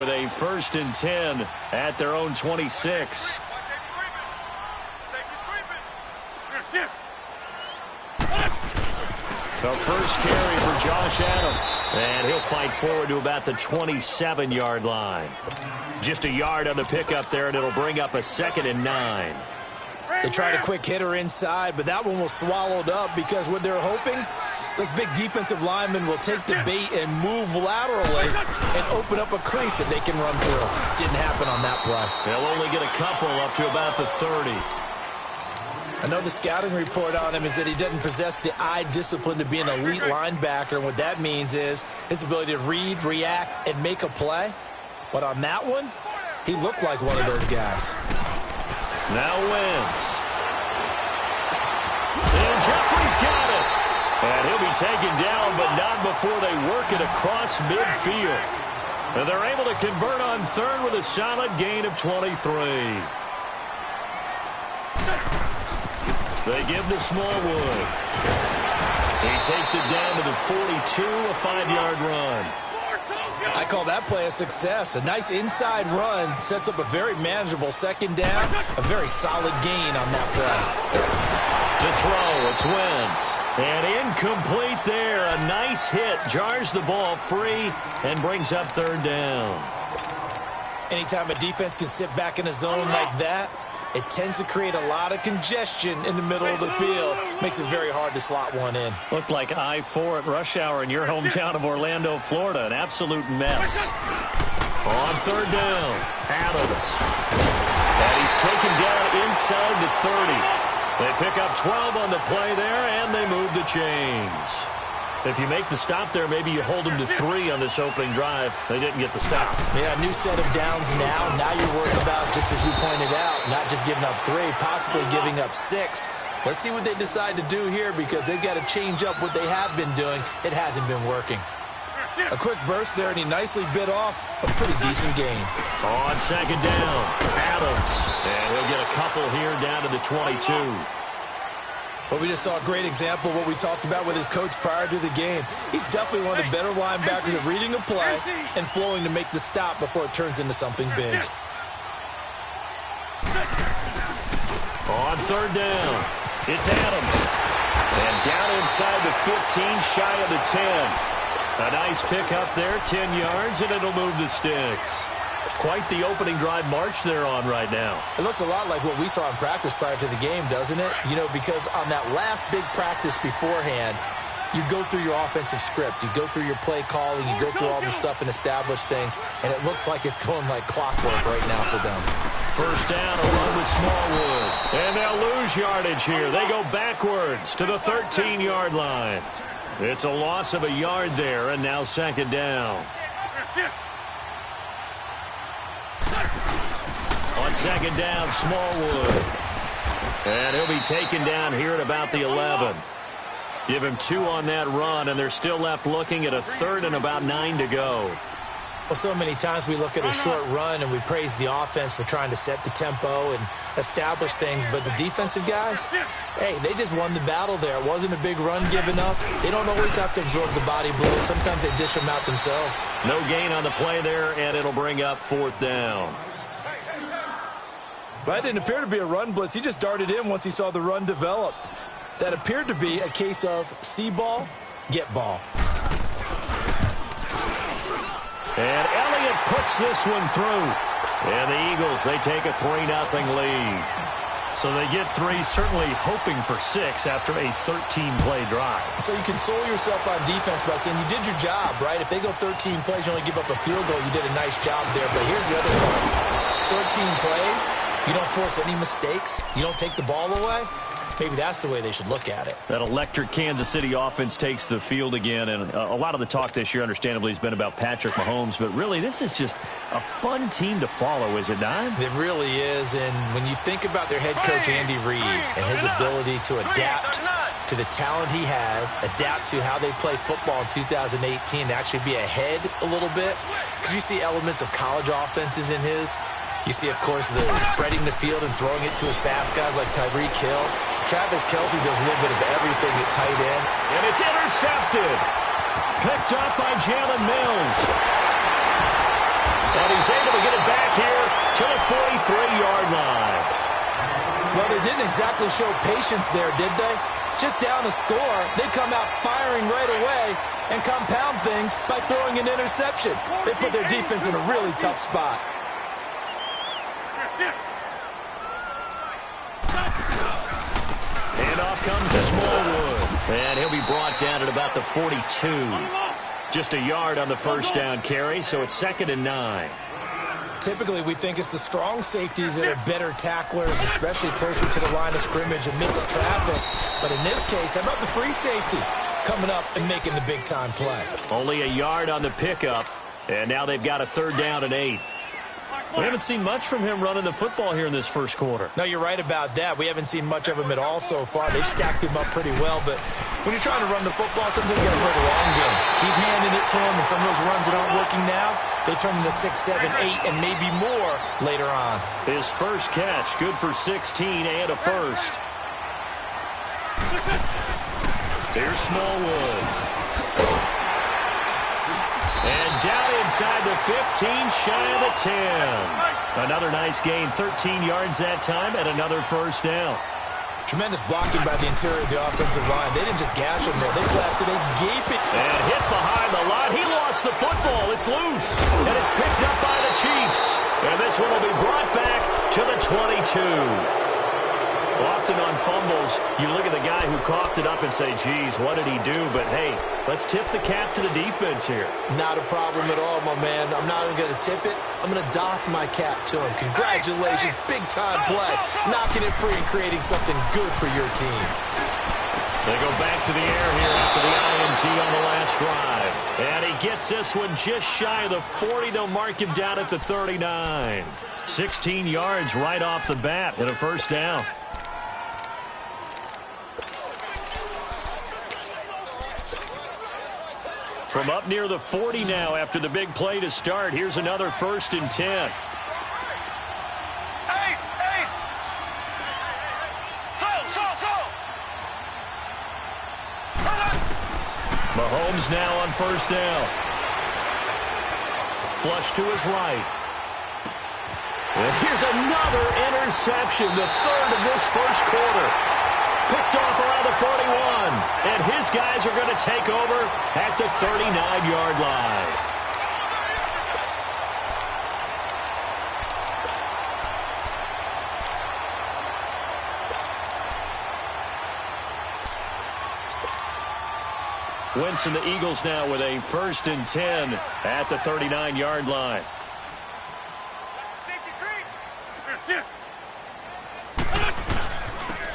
With a 1st and 10 at their own 26. The first carry for Josh Adams. And he'll fight forward to about the 27-yard line. Just a yard on the pickup there, and it'll bring up a 2nd and 9. They tried a quick hitter inside, but that one was swallowed up because what they're hoping, those big defensive linemen will take the bait and move laterally and open up a crease that they can run through. Didn't happen on that play. They'll only get a couple up to about the 30. I know the scouting report on him is that he doesn't possess the eye discipline to be an elite linebacker. And what that means is his ability to read, react, and make a play. But on that one, he looked like one of those guys. Now Wentz. And Jeffrey's got it. And he'll be taken down, but not before they work it across midfield. And they're able to convert on 3rd with a solid gain of 23. They give to Smallwood. He takes it down to the 42, a 5-yard run. I call that play a success. A nice inside run sets up a very manageable 2nd down. A very solid gain on that play. To throw, it's Wentz. And incomplete there. A nice hit. Jars the ball free and brings up 3rd down. Anytime a defense can sit back in a zone like that, it tends to create a lot of congestion in the middle of the field. Makes it very hard to slot one in. Looked like I-4 at rush hour in your hometown of Orlando, Florida. An absolute mess. On 3rd down, Adams. And he's taken down inside the 30. They pick up 12 on the play there, and they move the chains. If you make the stop there, maybe you hold them to 3 on this opening drive. They didn't get the stop. Yeah, new set of downs now. Now you're worried about, just as you pointed out, not just giving up 3, possibly giving up 6. Let's see what they decide to do here because they've got to change up what they have been doing. It hasn't been working. A quick burst there, and he nicely bit off a pretty decent gain. On 2nd down, Adams. And he'll get a couple here down to the 22. But we just saw a great example of what we talked about with his coach prior to the game. He's definitely one of the better linebackers at reading a play and flowing to make the stop before it turns into something big. On 3rd down, it's Adams. And down inside the 15, shy of the 10. A nice pick up there, 10 yards, and it'll move the sticks. Quite the opening drive march they're on right now. It looks a lot like what we saw in practice prior to the game, doesn't it? You know, because on that last big practice beforehand, you go through your offensive script. You go through your play calling. You go through all the stuff and establish things. And it looks like it's going like clockwork right now for them. 1st down, a run with Smallwood. And they'll lose yardage here. They go backwards to the 13-yard line. It's a loss of a yard there, and now 2nd down. On 2nd down, Smallwood. And he'll be taken down here at about the 11. Give him 2 on that run, and they're still left looking at a 3rd and about 9 to go. Well, so many times we look at a short run and we praise the offense for trying to set the tempo and establish things, but the defensive guys, hey, they just won the battle there. It wasn't a big run given up. They don't always have to absorb the body blows. Sometimes they dish them out themselves. No gain on the play there, and it'll bring up 4th down. That didn't appear to be a run blitz. He just darted in once he saw the run develop. That appeared to be a case of see ball, get ball. And Elliott puts this one through. And the Eagles, they take a 3-0 lead. So they get 3, certainly hoping for 6 after a 13-play drive. So you console yourself on defense by saying you did your job, right? If they go 13 plays, you only give up a field goal, you did a nice job there. But here's the other part. 13 plays, you don't force any mistakes, you don't take the ball away. Maybe that's the way they should look at it. That electric Kansas City offense takes the field again, and a lot of the talk this year, understandably, has been about Patrick Mahomes, but really this is just a fun team to follow, is it not? It really is, and when you think about their head coach, Andy Reid, and his ability to adapt to the talent he has, adapt to how they play football in 2018, and actually be ahead a little bit, because you see elements of college offenses in his. You see, of course, the spreading the field and throwing it to his fast guys like Tyreek Hill. Travis Kelce does a little bit of everything at tight end. And it's intercepted. Picked up by Jalen Mills. And he's able to get it back here to the 43-yard line. Well, they didn't exactly show patience there, did they? Just down a score, they come out firing right away and compound things by throwing an interception. They put their defense in a really tough spot. And off comes to Smallwood. And he'll be brought down at about the 42. Just a yard on the first down carry, so it's 2nd and 9. Typically, we think it's the strong safeties that are better tacklers, especially closer to the line of scrimmage amidst traffic. But in this case, how about the free safety coming up and making the big-time play? Only a yard on the pickup, and now they've got a 3rd down and 8. We haven't seen much from him running the football here in this first quarter. No, you're right about that. We haven't seen much of him at all so far. They've stacked him up pretty well, but when you're trying to run the football, sometimes you got to play the long game. Keep handing it to him, and some of those runs that aren't working now, they turn into 6, 7, 8, and maybe more later on. His first catch, good for 16 and a first. Here's Smallwood. And down inside the 15, shy of the 10. Another nice gain, 13 yards that time, and another first down. Tremendous blocking by the interior of the offensive line. They didn't just gash him there. They blasted a gaping. And hit behind the line. He lost the football. It's loose. And it's picked up by the Chiefs. And this one will be brought back to the 22. Often on fumbles, you look at the guy who coughed it up and say, geez, what did he do? But, hey, let's tip the cap to the defense here. Not a problem at all, my man. I'm not even going to tip it. I'm going to doff my cap to him. Congratulations. Big-time play. Knocking it free and creating something good for your team. They go back to the air here after the INT on the last drive. And he gets this one just shy of the 40. They'll mark him down at the 39. 16 yards right off the bat and a first down. From up near the 40 now after the big play to start. Here's another 1st and 10. Mahomes now on first down. Flush to his right. And here's another interception, the 3rd of this first quarter. Picked off around the 41. And his guys are going to take over at the 39-yard line. Wentz and the Eagles now with a 1st and 10 at the 39-yard line.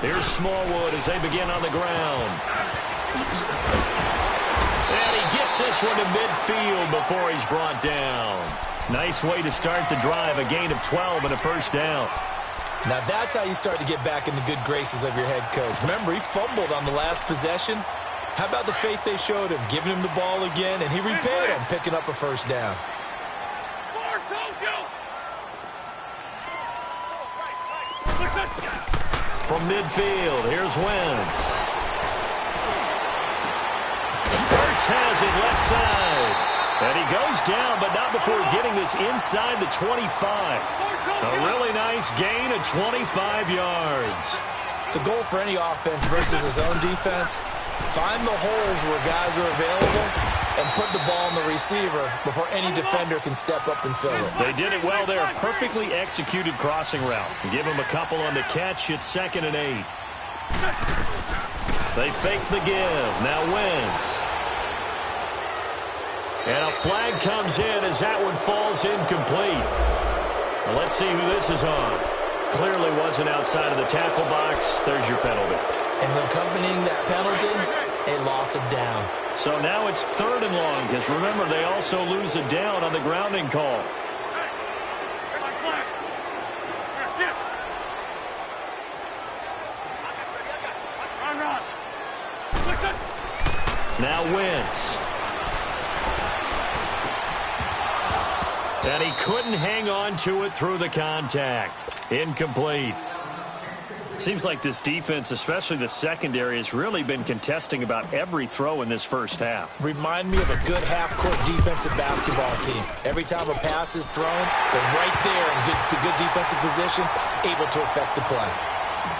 Here's Smallwood as they begin on the ground. And he gets this one to midfield before he's brought down. Nice way to start the drive, a gain of 12 and a first down. Now that's how you start to get back in the good graces of your head coach. Remember, he fumbled on the last possession. How about the faith they showed him, giving him the ball again, and he repaid him, picking up a first down. From midfield, here's Wentz. Hurts has it left side. And he goes down, but not before getting this inside the 25. A really nice gain of 25 yards. The goal for any offense versus his own defense, find the holes where guys are available and put the ball on the receiver before any defender can step up and fill it. They did it well there. Perfectly executed crossing route. Give him a couple on the catch. It's 2nd and 8. They fake the give. Now Wentz. And a flag comes in as that one falls incomplete. Well, let's see who this is on. Clearly wasn't outside of the tackle box. There's your penalty. And accompanying that penalty, a loss of down. So now it's 3rd and long, because remember, they also lose a down on the grounding call. Now Wentz. And he couldn't hang on to it through the contact. Incomplete. Seems like this defense, especially the secondary, has really been contesting about every throw in this first half. Remind me of a good half-court defensive basketball team. Every time a pass is thrown, they're right there in good defensive position, able to affect the play.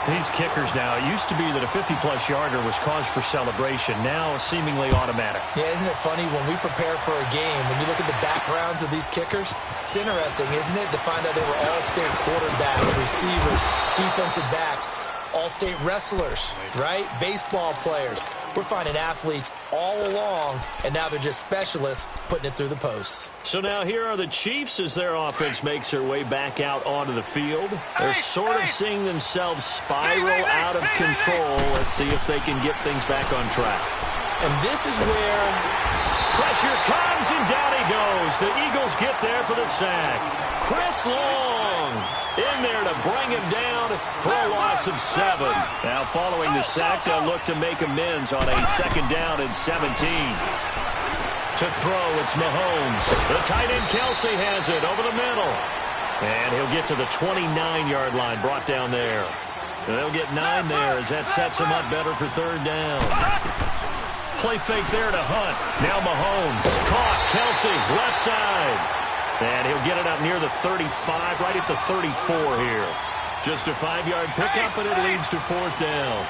These kickers now, it used to be that a 50-plus yarder was cause for celebration. Now seemingly automatic. Yeah, isn't it funny when we prepare for a game, when you look at the backgrounds of these kickers, it's interesting, isn't it, to find out they were all-state quarterbacks, receivers, defensive backs, all-state wrestlers, right? Baseball players. We're finding athletes all along, and now they're just specialists putting it through the posts. So now here are the Chiefs as their offense makes their way back out onto the field. They're sort of seeing themselves spiral out of control. Let's see if they can get things back on track. And this is where pressure comes, and down he goes. The Eagles get there for the sack. Chris Long in there to bring him down for a loss of 7. Now following the sack, they'll look to make amends on a 2nd down and 17. To throw, it's Mahomes. The tight end Kelsey has it over the middle. And he'll get to the 29-yard line, brought down there. They'll get 9 there as that sets him up better for 3rd down. Play fake there to Hunt. Now Mahomes. Caught. Kelsey, left side. And he'll get it up near the 35, right at the 34 here. Just a 5-yard pickup, and it leads to 4th down.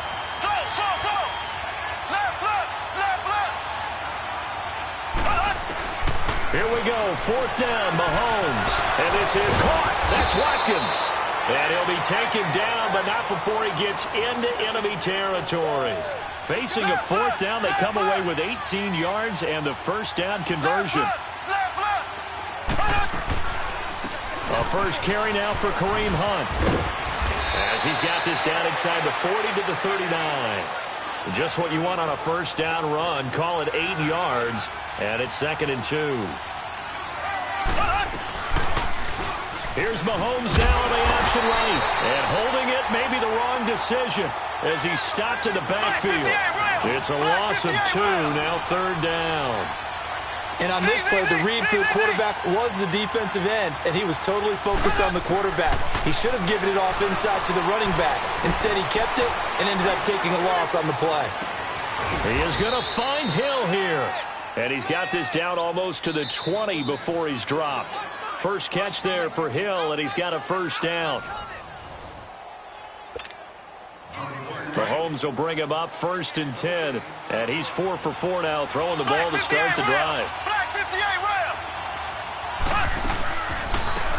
Here we go, 4th down, Mahomes. And this is caught. That's Watkins. And he'll be taken down, but not before he gets into enemy territory. Facing a 4th down, they come away with 18 yards and the 1st down conversion. A first carry now for Kareem Hunt. As he's got this down inside the 40 to the 39. Just what you want on a 1st down run. Call it 8 yards. And it's 2nd and 2. Here's Mahomes now on the option right. And holding it may be the wrong decision as he stopped in the backfield. It's a loss of 2, now 3rd down. And on this play, the read for the quarterback was the defensive end, and he was totally focused on the quarterback. He should have given it off inside to the running back. Instead, he kept it and ended up taking a loss on the play. He is going to find Hill here. And he's got this down almost to the 20 before he's dropped. First catch there for Hill, and he's got a 1st down. Mahomes will bring him up 1st and 10. And he's 4 for 4 now, throwing the ball to start the drive.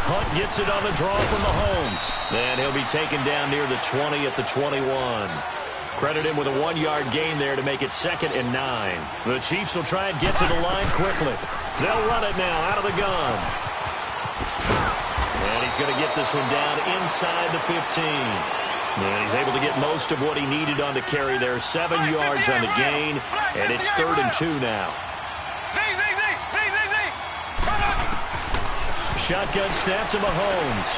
Hunt gets it on the draw from Mahomes. And he'll be taken down near the 20 at the 21. Credit him with a 1-yard gain there to make it 2nd and 9. The Chiefs will try and get to the line quickly. They'll run it now out of the gun. And he's going to get this one down inside the 15. And he's able to get most of what he needed on the carry there. 7 yards on the gain, and it's 3rd and 2 now. Shotgun snap to Mahomes.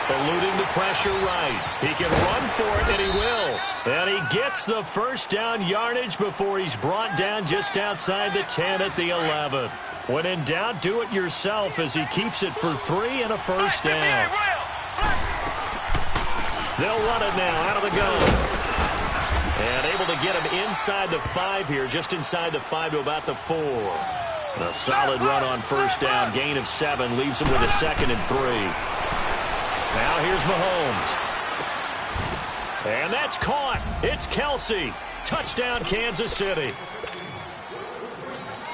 Eluding the pressure right. He can run for it, and he will. And he gets the 1st down yardage before he's brought down just outside the 10 at the 11. When in doubt, do it yourself as he keeps it for 3 and a 1st down. They'll run it now out of the gun. And able to get him inside the 5 here, just inside the 5 to about the 4. A solid run on 1st down, gain of 7, leaves him with a 2nd and 3. Now here's Mahomes. And that's caught. It's Kelsey. Touchdown, Kansas City.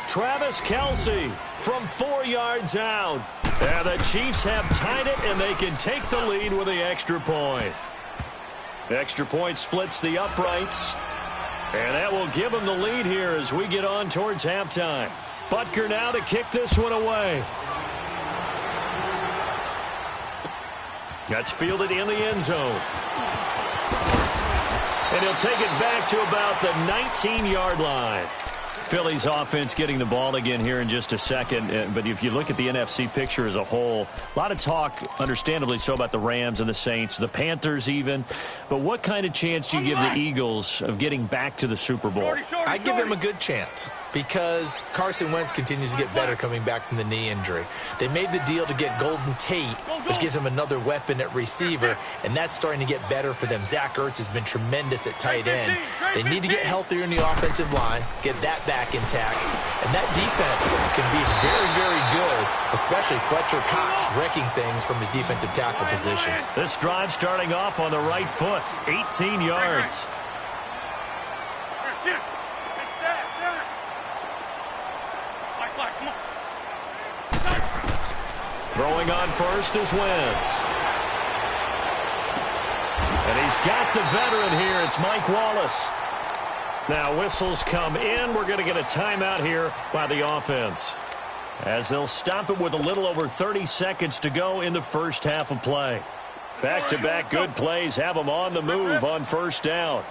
Travis Kelsey from 4 yards out. And the Chiefs have tied it, and they can take the lead with the extra point. Extra point splits the uprights. And that will give them the lead here as we get on towards halftime. Butker now to kick this one away. That's fielded in the end zone. And he'll take it back to about the 19-yard line. Philly's offense getting the ball again here in just a second. But if you look at the NFC picture as a whole, a lot of talk, understandably so, about the Rams and the Saints, the Panthers even. But what kind of chance do you give the Eagles of getting back to the Super Bowl? I give them a good chance. because Carson Wentz continues to get better coming back from the knee injury. They made the deal to get Golden Tate, which gives him another weapon at receiver, and that's starting to get better for them. Zach Ertz has been tremendous at tight end. They need to get healthier in the offensive line, get that back intact, and that defense can be very, very good, especially Fletcher Cox wrecking things from his defensive tackle position. This drive starting off on the right foot, 18 yards. Throwing on first is Wentz. And he's got the veteran here. It's Mike Wallace. Now whistles come in. We're going to get a timeout here by the offense, as they'll stop it with a little over 30 seconds to go in the first half of play. Back-to-back good plays have them on the move on first down.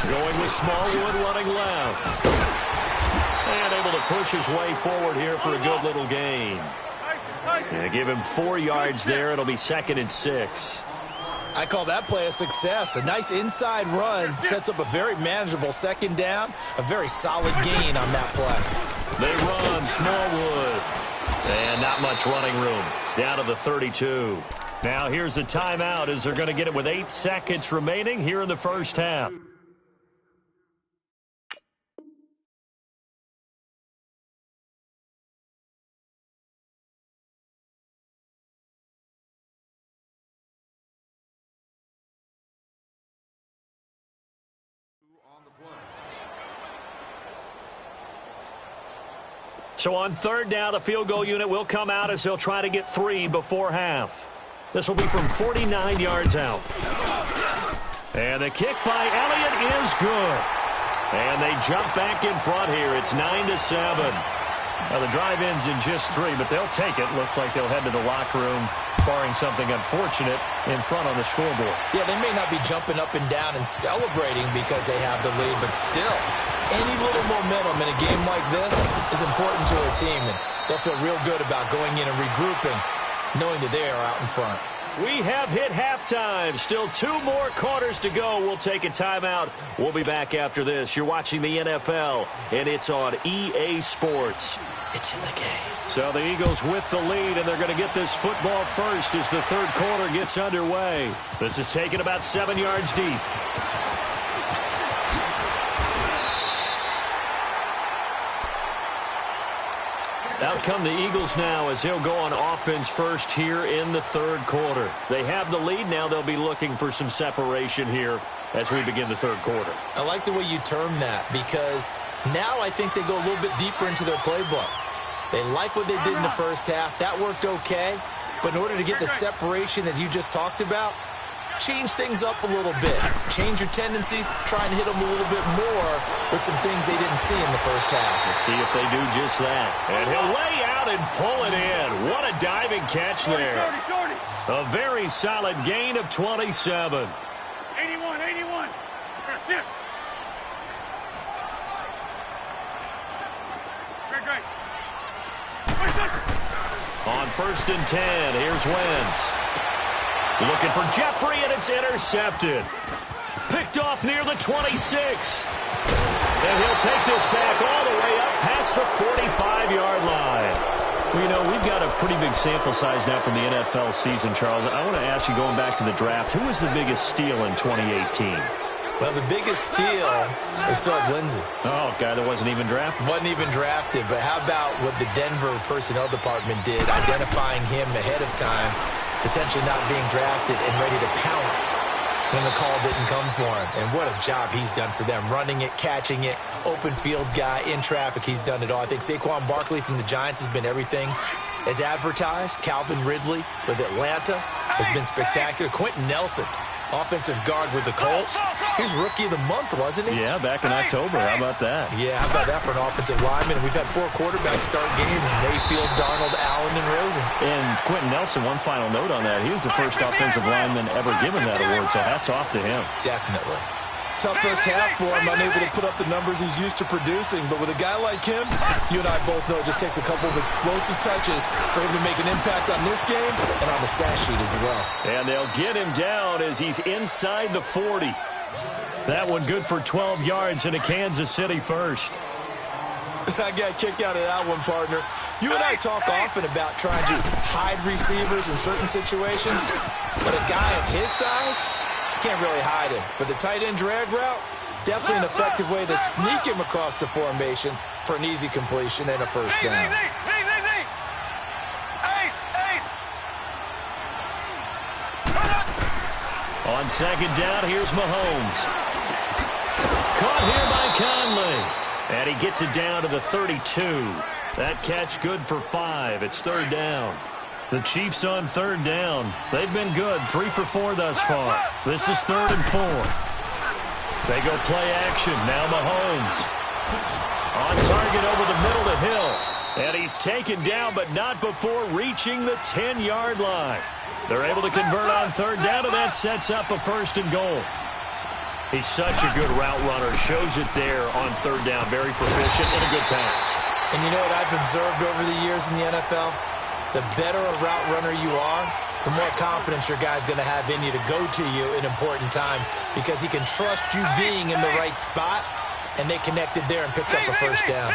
Going with Smallwood running left. And able to push his way forward here for a good little gain. And give him 4 yards there. It'll be 2nd and 6. I call that play a success. A nice inside run sets up a very manageable second down. A very solid gain on that play. They run Smallwood. And not much running room. Down to the 32. Now here's a timeout as they're going to get it with 8 seconds remaining here in the first half. So on third down, the field goal unit will come out as they'll try to get 3 before half. This will be from 49 yards out. And the kick by Elliott is good. And they jump back in front here. It's 9-7. Now the drive ends in just 3, but they'll take it. Looks like they'll head to the locker room, barring something unfortunate, in front on the scoreboard. Yeah, they may not be jumping up and down and celebrating because they have the lead, but still, any little momentum in a game like this is important to a team, and they'll feel real good about going in and regrouping, knowing that they are out in front. We have hit halftime. Still 2 more quarters to go. We'll take a timeout. We'll be back after this. You're watching the NFL, and it's on EA Sports. It's in the game. So the Eagles with the lead, and they're going to get this football first as the third quarter gets underway. This is taken about 7 yards deep. Out come the Eagles now as they'll go on offense first here in the third quarter. They have the lead now. They'll be looking for some separation here as we begin the third quarter. I like the way you term that, because now I think they go a little bit deeper into their playbook. They like what they did in the first half. That worked okay. But in order to get the separation that you just talked about, change things up a little bit. Change your tendencies. Try and hit them a little bit more with some things they didn't see in the first half. Let's see if they do just that. And he'll lay out and pull it in. What a diving catch there. A very solid gain of 27. 81. Great. On 1st and 10, here's Wentz. Looking for Jeffrey, and it's intercepted. Picked off near the 26. And he'll take this back all the way up past the 45-yard line. Well, you know, we've got a pretty big sample size now from the NFL season, Charles. I want to ask you, going back to the draft, who was the biggest steal in 2018? Well, the biggest steal is Philip Lindsay. Oh, a guy that wasn't even drafted? Wasn't even drafted, but how about what the Denver personnel department did, identifying him ahead of time, potentially not being drafted and ready to pounce when the call didn't come for him. And what a job he's done for them, running it, catching it, open field guy, in traffic, he's done it all. I think Saquon Barkley from the Giants has been everything as advertised. Calvin Ridley with Atlanta has been spectacular. Quentin Nelson, offensive guard with the Colts. He was Rookie of the Month, wasn't he? Yeah, back in October. How about that? Yeah, how about that for an offensive lineman? We've had 4 quarterbacks start games: Mayfield, Darnold, Allen, and Rosen. And Quentin Nelson, one final note on that. He was the first offensive lineman ever given that award, so hats off to him. Definitely. tough first half for him, unable to put up the numbers he's used to producing. But with a guy like him, you and I both know it just takes a couple of explosive touches for him to make an impact on this game and on the stat sheet as well. And they'll get him down as he's inside the 40. That one good for 12 yards and a Kansas City first. I got kicked out of that one, partner. You and I talk often about trying to hide receivers in certain situations, but a guy of his size, can't really hide him. But the tight end drag route, definitely an effective way to sneak him across the formation for an easy completion and a first down. On second down, here's Mahomes. Caught here by Conley. And he gets it down to the 32. That catch good for 5. It's third down. The Chiefs on third down. They've been good, 3 for 4 thus far. This is 3rd and 4. They go play action. Now Mahomes. On target over the middle to Hill. And he's taken down, but not before reaching the 10-yard line. They're able to convert on third down, and that sets up a 1st and goal. He's such a good route runner. Shows it there on third down. Very proficient and a good pass. And you know what I've observed over the years in the NFL? The better a route runner you are, the more confidence your guy's going to have in you to go to you in important times because he can trust you being in the right spot, and they connected there and picked up a first down.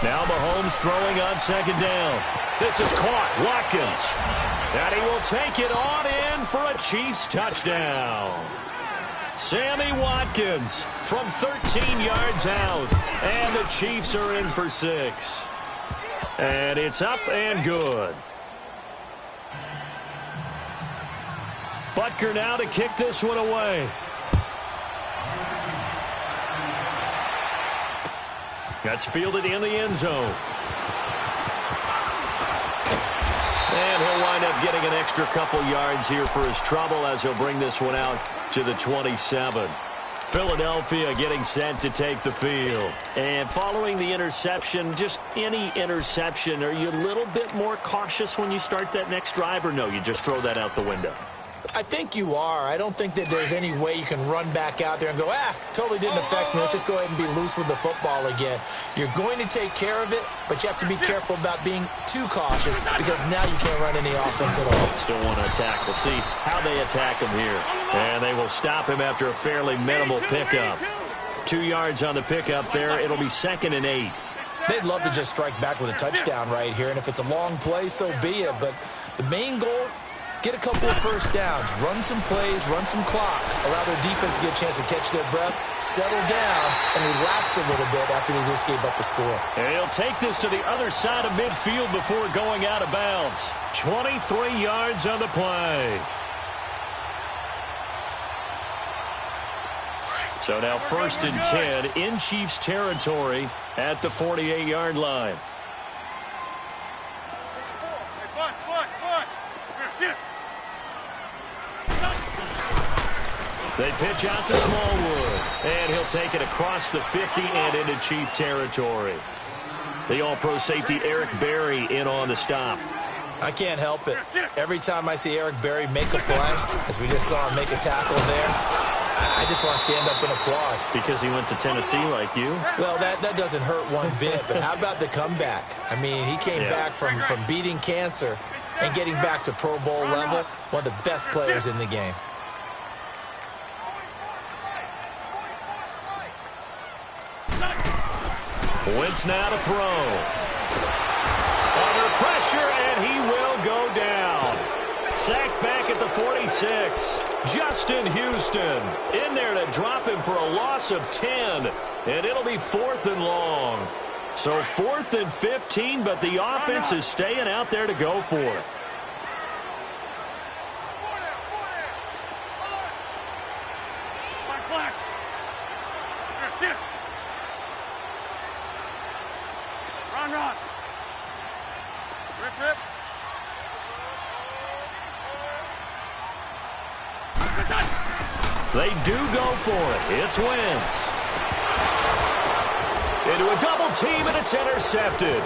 Now Mahomes throwing on second down. This is caught. Watkins. And he will take it on in for a Chiefs touchdown. Sammy Watkins from 13 yards out. And the Chiefs are in for 6. And it's up and good. Butker now to kick this one away. That's fielded in the end zone. And he'll wind up getting an extra couple yards here for his trouble as he'll bring this one out to the 27. Philadelphia getting set to take the field. And following the interception, just any interception, are you a little bit more cautious when you start that next drive, or no, you just throw that out the window? I think you are. I don't think that there's any way you can run back out there and go, totally didn't affect me. Let's just go ahead and be loose with the football again. You're going to take care of it, but you have to be careful about being too cautious because now you can't run any offense at all. Still want to attack. We'll see how they attack him here. And they will stop him after a fairly minimal pickup. 2 yards on the pickup there. It'll be 2nd and 8. They'd love to just strike back with a touchdown right here, and if it's a long play, so be it. But the main goal, get a couple of first downs, run some plays, run some clock, allow their defense to get a chance to catch their breath, settle down, and relax a little bit after they just gave up the score. And he'll take this to the other side of midfield before going out of bounds. 23 yards on the play. So now 1st and 10 in Chiefs territory at the 48-yard line. They pitch out to Smallwood, and he'll take it across the 50 and into Chief territory. The All-Pro safety Eric Berry in on the stop. I can't help it. Every time I see Eric Berry make a play, as we just saw him make a tackle there, I just want to stand up and applaud. Because he went to Tennessee like you? Well, that doesn't hurt one bit, but how about the comeback? I mean, he came back from beating cancer and getting back to Pro Bowl level, one of the best players in the game. Wentz now to throw. Under pressure, and he will go down. Sacked back at the 46. Justin Houston in there to drop him for a loss of 10. And it'll be 4th and long. So 4th and 15, but the offense is staying out there to go for it. Run. Rip. They do go for it. It's Wentz. Into a double team, and it's intercepted.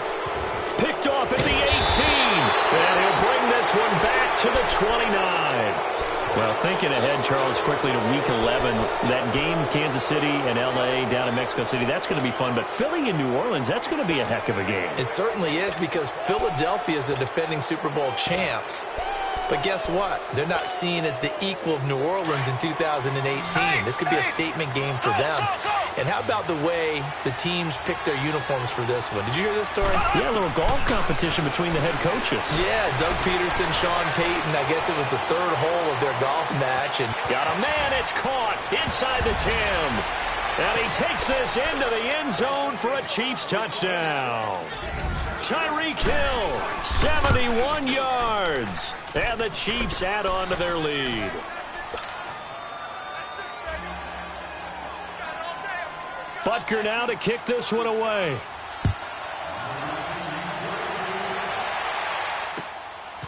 Picked off at the 18. And he'll bring this one back to the 29. Well, thinking ahead, Charles, quickly to Week 11, that game, Kansas City and L.A. down in Mexico City, that's going to be fun. But Philly and New Orleans, that's going to be a heck of a game. It certainly is, because Philadelphia is the defending Super Bowl champs. But guess what? They're not seen as the equal of New Orleans in 2018. This could be a statement game for them. And how about the way the teams picked their uniforms for this one? Did you hear this story? Yeah, a little golf competition between the head coaches. Yeah, Doug Peterson, Sean Payton. I guess it was the third hole of their golf match. And got a man, it's caught inside the 10. And he takes this into the end zone for a Chiefs touchdown. Tyreek Hill, 71 yards. And the Chiefs add on to their lead. Butker now to kick this one away.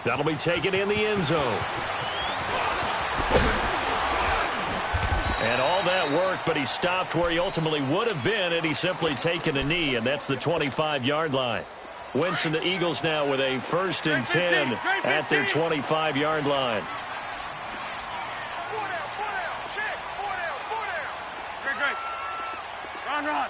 That'll be taken in the end zone. And all that work, but he stopped where he ultimately would have been, and he's simply taken a knee, and that's the 25-yard line. Wentz and the Eagles now with a 1st and 10 at their 25-yard line. Run.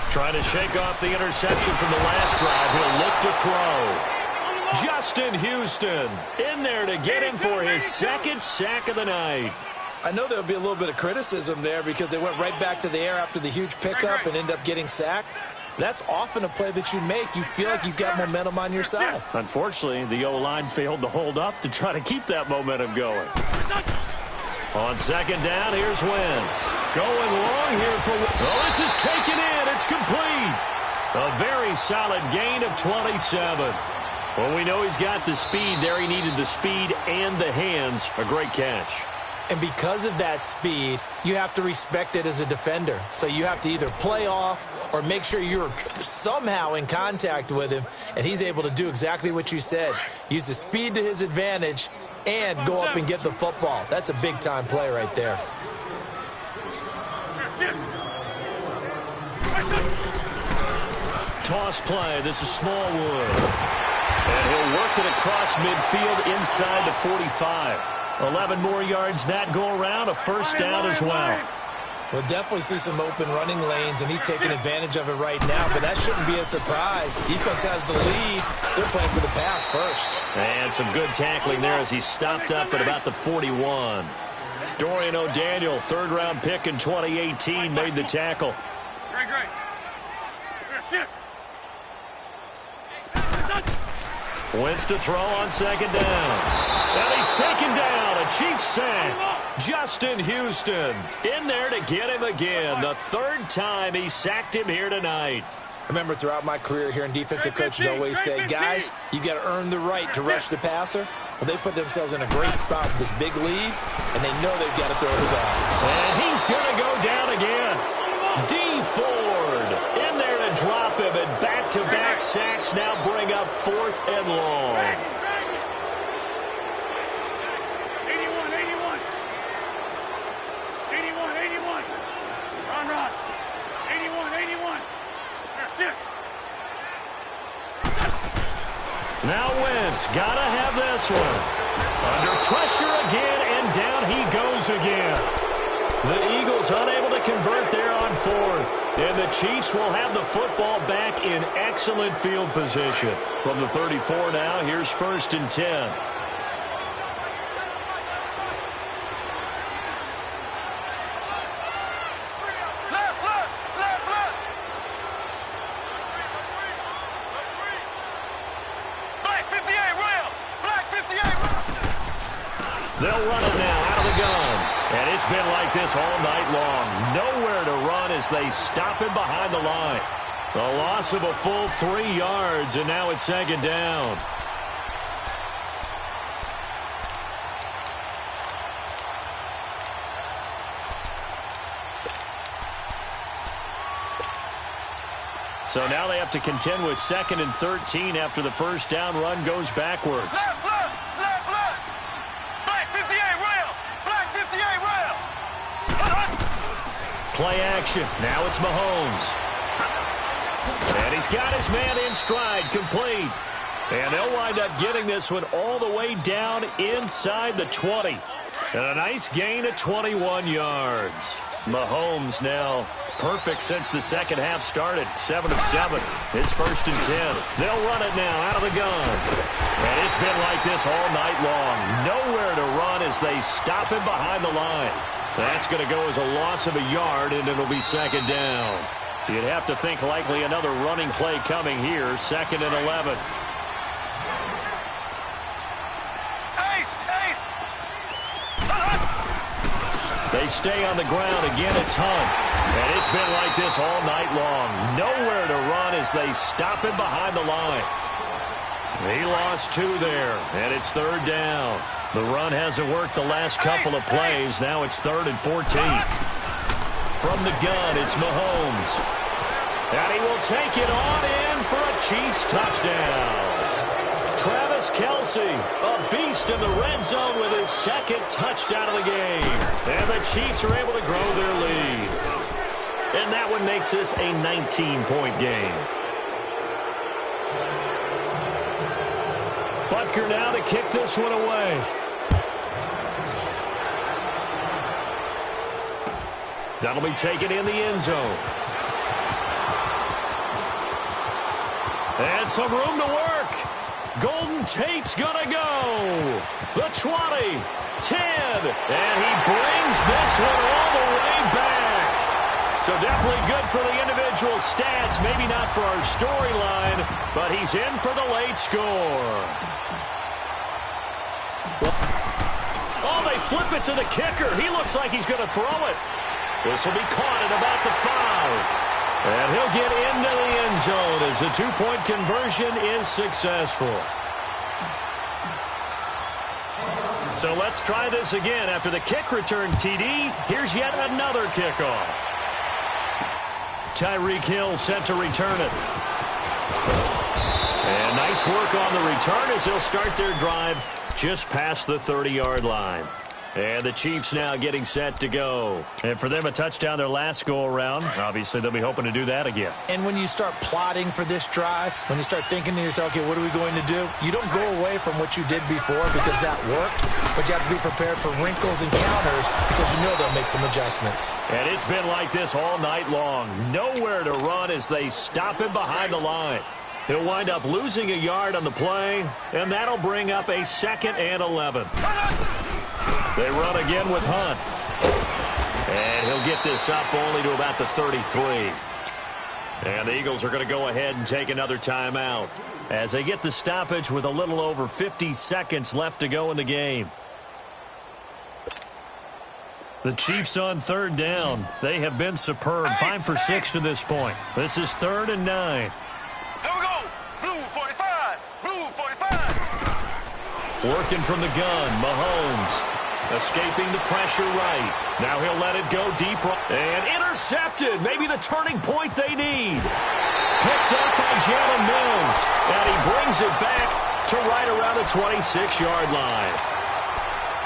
Trying to shake off the interception from the last drive. He'll look to throw. Justin Houston in there to get him for his 2nd sack of the night. I know there'll be a little bit of criticism there because they went right back to the air after the huge pickup and end up getting sacked. That's often a play that you make. You feel like you've got momentum on your side. Unfortunately, the O-line failed to hold up to try to keep that momentum going. On 2nd down, here's Wentz. Going long here for... Oh, this is taken in. It's complete. A very solid gain of 27. Well, we know he's got the speed there. He needed the speed and the hands. A great catch. And because of that speed, you have to respect it as a defender. So you have to either play off or make sure you're somehow in contact with him. And he's able to do exactly what you said. Use the speed to his advantage and go up and get the football. That's a big-time play right there. Toss play. This is Smallwood. And he'll work it across midfield inside the 45. 11 more yards that go around, a 1st down as well. We'll definitely see some open running lanes, and he's taking advantage of it right now, but that shouldn't be a surprise. Defense has the lead. They're playing for the pass first. And some good tackling there as he stopped up at about the 41. Dorian O'Daniel, 3rd-round pick in 2018, made the tackle. Wentz to throw on 2nd down. And he's taken down. A Chiefs sack. Justin Houston in there to get him again. The 3rd time he sacked him here tonight. I remember throughout my career here in defensive coaches always say, guys, you got to earn the right to rush the passer. Well, they put themselves in a great spot with this big lead, and they know they've got to throw the ball. And he's going to go down again. D. Ford in there to drop him, and back-to-back sacks now bring up 4th and long. 81. Run. 81. Now Wentz, gotta have this one. Under pressure again, and down he goes again. The Eagles unable to convert there on 4th. And the Chiefs will have the football back in excellent field position. From the 34 now, here's 1st and 10. They'll run it now out of the gun. And it's been like this all night long. Nowhere to run as they stop him behind the line. A loss of a full 3 yards, and now it's 2nd down. So now they have to contend with 2nd and 13 after the 1st down run goes backwards. Play action. Now it's Mahomes. And he's got his man in stride. Complete. And they'll wind up getting this one all the way down inside the 20. And a nice gain of 21 yards. Mahomes now perfect since the second half started. 7 of 7. It's 1st and 10. They'll run it now out of the gun. And it's been like this all night long. Nowhere to run as they stop him behind the line. That's going to go as a loss of a yard, and it'll be 2nd down. You'd have to think likely another running play coming here. 2nd and 11. They stay on the ground. Again, it's Hunt. And it's been like this all night long. Nowhere to run as they stop him behind the line. He lost 2 there, and it's 3rd down. The run hasn't worked the last couple of plays. Now it's 3rd and 14. From the gun, it's Mahomes. And he will take it on in for a Chiefs touchdown. Travis Kelce, a beast in the red zone with his 2nd touchdown of the game. And the Chiefs are able to grow their lead. And that one makes this a 19-point game. Butker now to kick this one away. That'll be taken in the end zone. And some room to work. Golden Tate's gonna go. The 20, 10, and he brings this one all the way back. So definitely good for the individual stats. Maybe not for our storyline, but he's in for the late score. Oh, they flip it to the kicker. He looks like he's going to throw it. This will be caught at about the 5. And he'll get into the end zone as the 2-point conversion is successful. So let's try this again. After the kick return TD, here's yet another kickoff. Tyreek Hill set to return it. And nice work on the return as they'll start their drive just past the 30-yard line. And the Chiefs now getting set to go. And for them, a touchdown their last go-around. Obviously, they'll be hoping to do that again. And when you start plotting for this drive, when you start thinking to yourself, okay, what are we going to do? You don't go away from what you did before because that worked, but you have to be prepared for wrinkles and counters because you know they'll make some adjustments. And it's been like this all night long. Nowhere to run as they stop him behind the line. He'll wind up losing a yard on the play, and that'll bring up a 2nd and 11. They run again with Hunt. And he'll get this up only to about the 33. And the Eagles are going to go ahead and take another timeout as they get the stoppage with a little over 50 seconds left to go in the game. The Chiefs on 3rd down. They have been superb. 5 for 6 to this point. This is 3rd and 9. Here we go. Blue 45. Blue 45. Working from the gun, Mahomes. Escaping the pressure right. Now he'll let it go deep. And intercepted. Maybe the turning point they need. Picked up by Jalen Mills. And he brings it back to right around the 26-yard line.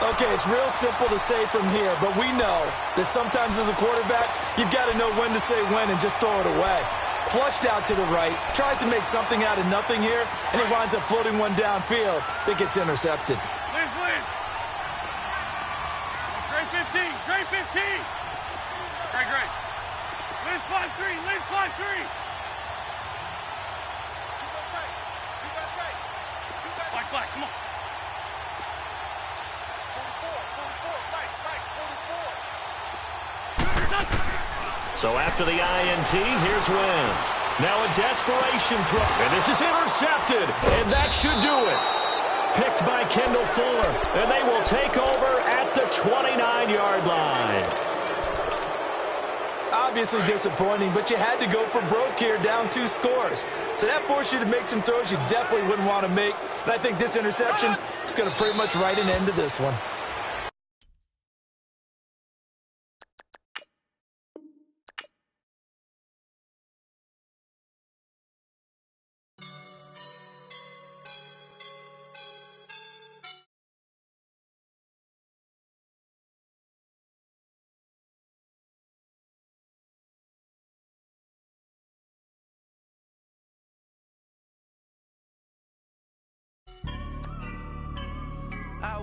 Okay, it's real simple to say from here, but we know that sometimes as a quarterback, you've got to know when to say when and just throw it away. Flushed out to the right, tries to make something out of nothing here, and he winds up floating one downfield that gets intercepted. Liz. Gray 15. Gray 15. Gray. Liz 5-3. Liz 5-3. Black, come on. 44. So after the INT, here's Wentz. Now a desperation throw. And this is intercepted. And that should do it. Picked by Kendall Fuller. And they will take over at the 29-yard line. Obviously disappointing, but you had to go for broke here, down 2 scores. So that forced you to make some throws you definitely wouldn't want to make. And I think this interception is going to pretty much write an end to this one.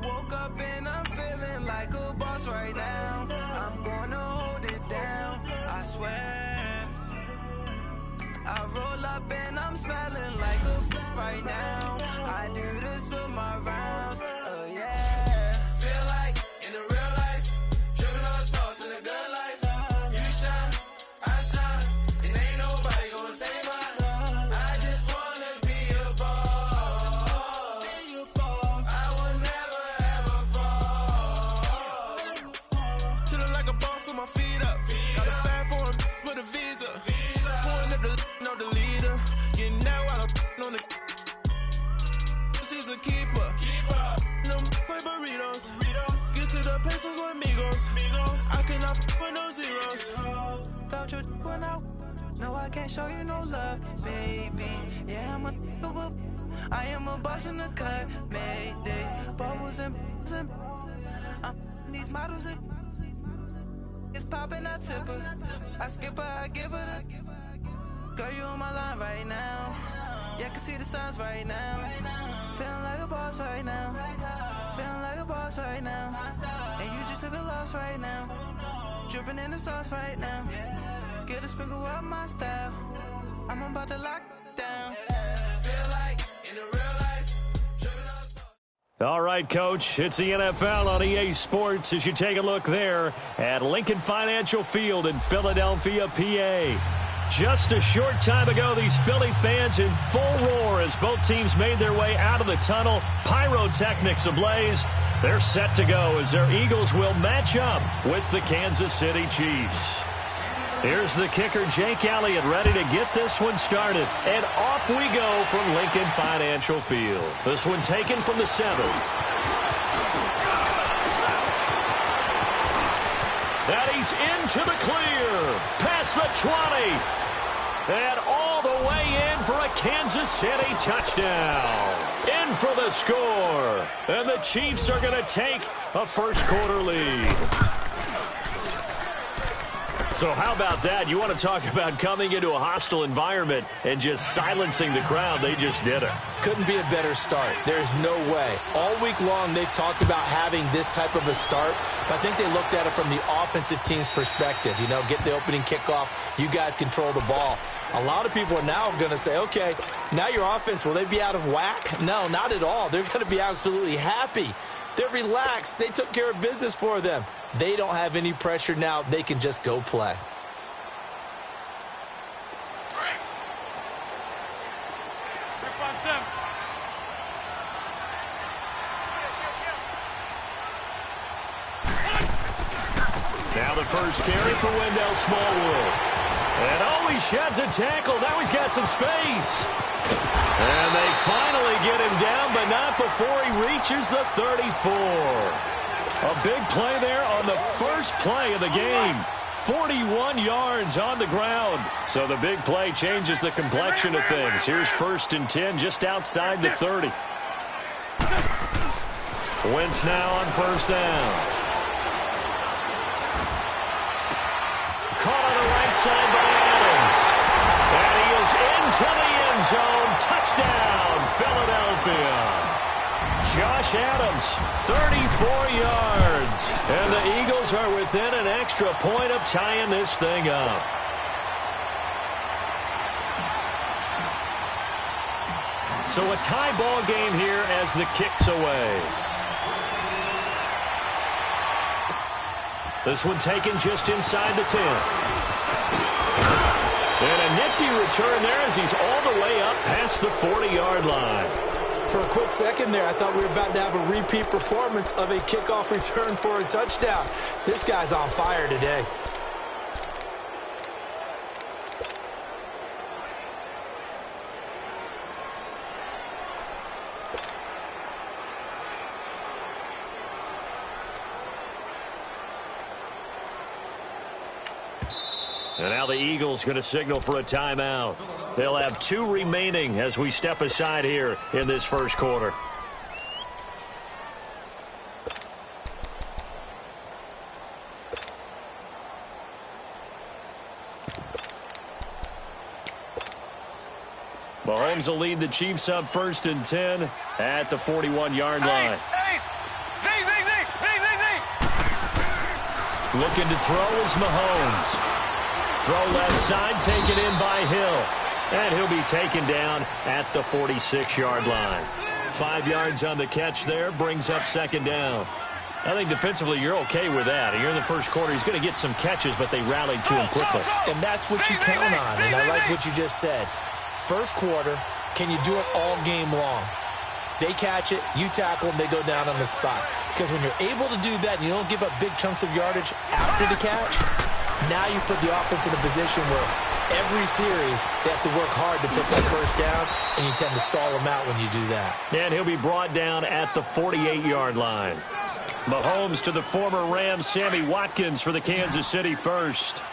woke up and I'm feeling like a boss right now. I'm gonna hold it down, I swear. I roll up and I'm smelling like a right now. I do this for my rounds, oh yeah. Feel like in the real life, dripping on sauce in a good life. You shine, I shine, and ain't nobody gonna take mine. I just wanna be a boss. I will never ever fall. Chillin' like a boss with my feet up. Got a bag for him with a visa. Pulling up the know the leader. Getting out while I'm on the. She's a keeper. No play burritos. Get to the pesos with amigos. I cannot with no zeros. Don't you run out? No, I can't show you no love, baby. Yeah, I am a boss in the cut, Mayday. Bubbles and these models it's popping, I tip her. I skip her, I give her the. Girl, you on my line right now. Yeah, I can see the signs right now. Feeling like a boss right now. Feeling like a boss right now. And you just took a loss right now. Dripping in the sauce right now. Get a sprinkle up my style. I'm about to lock down. Feel like in the real life. All right, Coach, it's the NFL on EA Sports as you take a look there at Lincoln Financial Field in Philadelphia, PA. Just a short time ago, these Philly fans in full roar as both teams made their way out of the tunnel. Pyrotechnics ablaze. They're set to go as their Eagles will match up with the Kansas City Chiefs. Here's the kicker, Jake Elliott, ready to get this one started. And off we go from Lincoln Financial Field. This one taken from the 7. That he's into the clear. Past the 20. And all the way in for a Kansas City touchdown. In for the score. And the Chiefs are going to take a first quarter lead. So how about that? You want to talk about coming into a hostile environment and just silencing the crowd. They just did it. Couldn't be a better start. There's no way. All week long, they've talked about having this type of a start, but I think they looked at it from the offensive team's perspective. You know, get the opening kickoff. You guys control the ball. A lot of people are now going to say, okay, now your offense, will they be out of whack? No, not at all. They're going to be absolutely happy. They're relaxed. They took care of business for them. They don't have any pressure now. They can just go play. Now the first carry for Wendell Smallwood. And oh, he sheds a tackle. Now he's got some space. And they finally get him down, but not before he reaches the 34. A big play there on the first play of the game. 41 yards on the ground. So the big play changes the complexion of things. Here's 1st and 10 just outside the 30. Wentz now on 1st down. Caught on the right side by Adams. And he is into the end zone. Touchdown, Philadelphia. Josh Adams, 34 yards. And the Eagles are within an extra point of tying this thing up. So a tie ball game here as the kick's away. This one taken just inside the 10. And a nifty return there as he's all the way up past the 40-yard line. For a quick second there, I thought we were about to have a repeat performance of a kickoff return for a touchdown. This guy's on fire today. And now the Eagles going to signal for a timeout. They'll have 2 remaining as we step aside here in this first quarter. Mahomes will lead the Chiefs up 1st and 10 at the 41-yard line. Looking to throw is Mahomes. Throw left side, taken in by Hill. And he'll be taken down at the 46-yard line. 5 yards on the catch there, brings up second down. I think defensively you're okay with that. You're in the first quarter. He's going to get some catches, but they rallied to him quickly. And that's what you count on, and I like what you just said. First quarter, can you do it all game long? They catch it, you tackle them, they go down on the spot. Because when you're able to do that and you don't give up big chunks of yardage after the catch, now you put the offense in a position where every series they have to work hard to pick up first downs, and you tend to stall them out when you do that. And he'll be brought down at the 48-yard line. Mahomes to the former Rams, Sammy Watkins for the Kansas City first.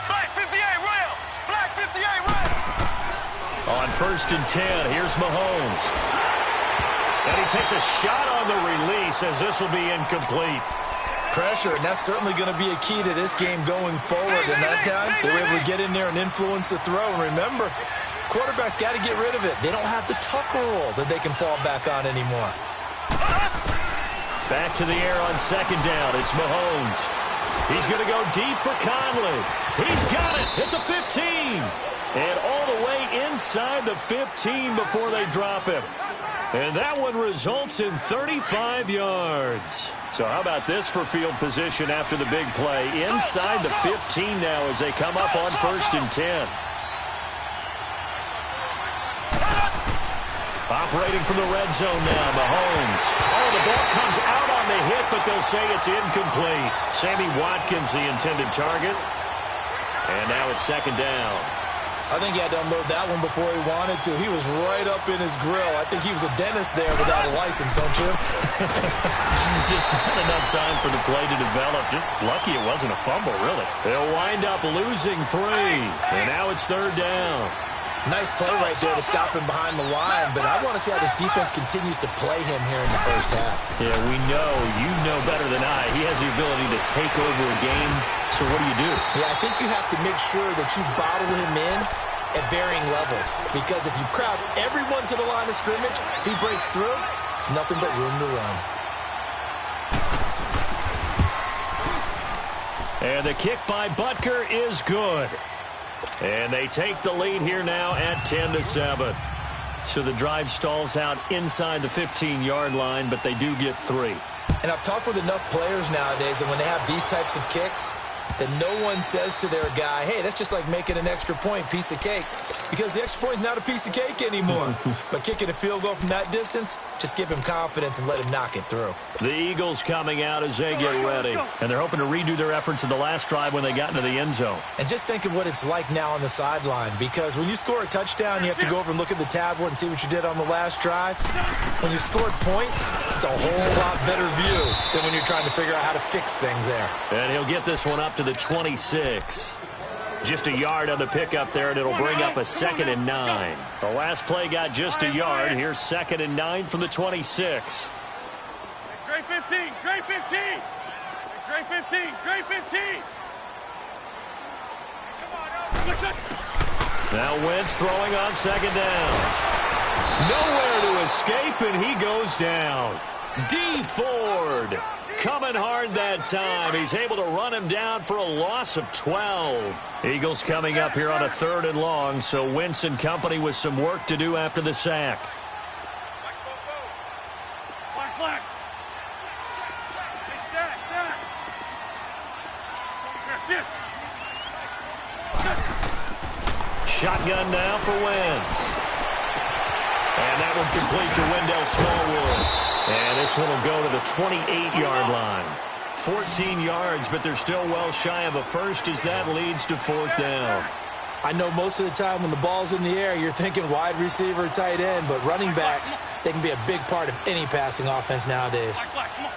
Black 58, rail! Black 58, rail! On 1st and 10, here's Mahomes. And he takes a shot on the release as this will be incomplete. Pressure, and that's certainly going to be a key to this game going forward. And that time, they were able to get in there and influence the throw. And remember, quarterbacks got to get rid of it. They don't have the Tucker rule that they can fall back on anymore. Back to the air on second down. It's Mahomes. He's going to go deep for Conley. He's got it at the 15. And all the way inside the 15 before they drop him. And that one results in 35 yards. So how about this for field position after the big play? Inside the 15 now as they come up on 1st and 10. Operating from the red zone now, Mahomes. Oh, the ball comes out on the hit, but they'll say it's incomplete. Sammy Watkins, the intended target. And now it's second down. I think he had to unload that one before he wanted to. He was right up in his grill. I think he was a dentist there without a license, don't you? Just not enough time for the play to develop. Just lucky it wasn't a fumble, really. They'll wind up losing 3. And now it's 3rd down. Nice play right there to stop him behind the line, but I want to see how this defense continues to play him here in the first half. Yeah, you know better than I. He has the ability to take over a game, so what do? Yeah, I think you have to make sure that you bottle him in at varying levels, because if you crowd everyone to the line of scrimmage, if he breaks through, there's nothing but room to run. And the kick by Butker is good. And they take the lead here now at 10-7. So the drive stalls out inside the 15-yard line, but they do get 3. And I've talked with enough players nowadays that when they have these types of kicks, that no one says to their guy, hey, that's just like making an extra point, piece of cake. Because the extra point is not a piece of cake anymore. But kicking a field goal from that distance, just give him confidence and let him knock it through. The Eagles coming out as they get ready. And they're hoping to redo their efforts in the last drive when they got into the end zone. And just think of what it's like now on the sideline. Because when you score a touchdown, you have to go over and look at the tablet and see what you did on the last drive. When you scored points, it's a whole lot better view than when you're trying to figure out how to fix things there. And he'll get this one up to the 26. Just a yard on the pickup there, and it'll bring up a 2nd and 9. The last play got just a yard. Here's 2nd and 9 from the 26. Great 15, great 15. Great 15, great 15. Now Wentz throwing on 2nd down. Nowhere to escape, and he goes down. D. Ford coming hard that time. He's able to run him down for a loss of 12. Eagles coming up here on a 3rd and long, so Wentz and company with some work to do after the sack. Black. Hey, Shotgun now for Wentz. And that one complete to Wendell Smallwood. And this one will go to the 28-yard line. 14 yards, but they're still well shy of a first as that leads to 4th down. I know most of the time when the ball's in the air, you're thinking wide receiver, tight end, but running backs, they can be a big part of any passing offense nowadays. Black, come on.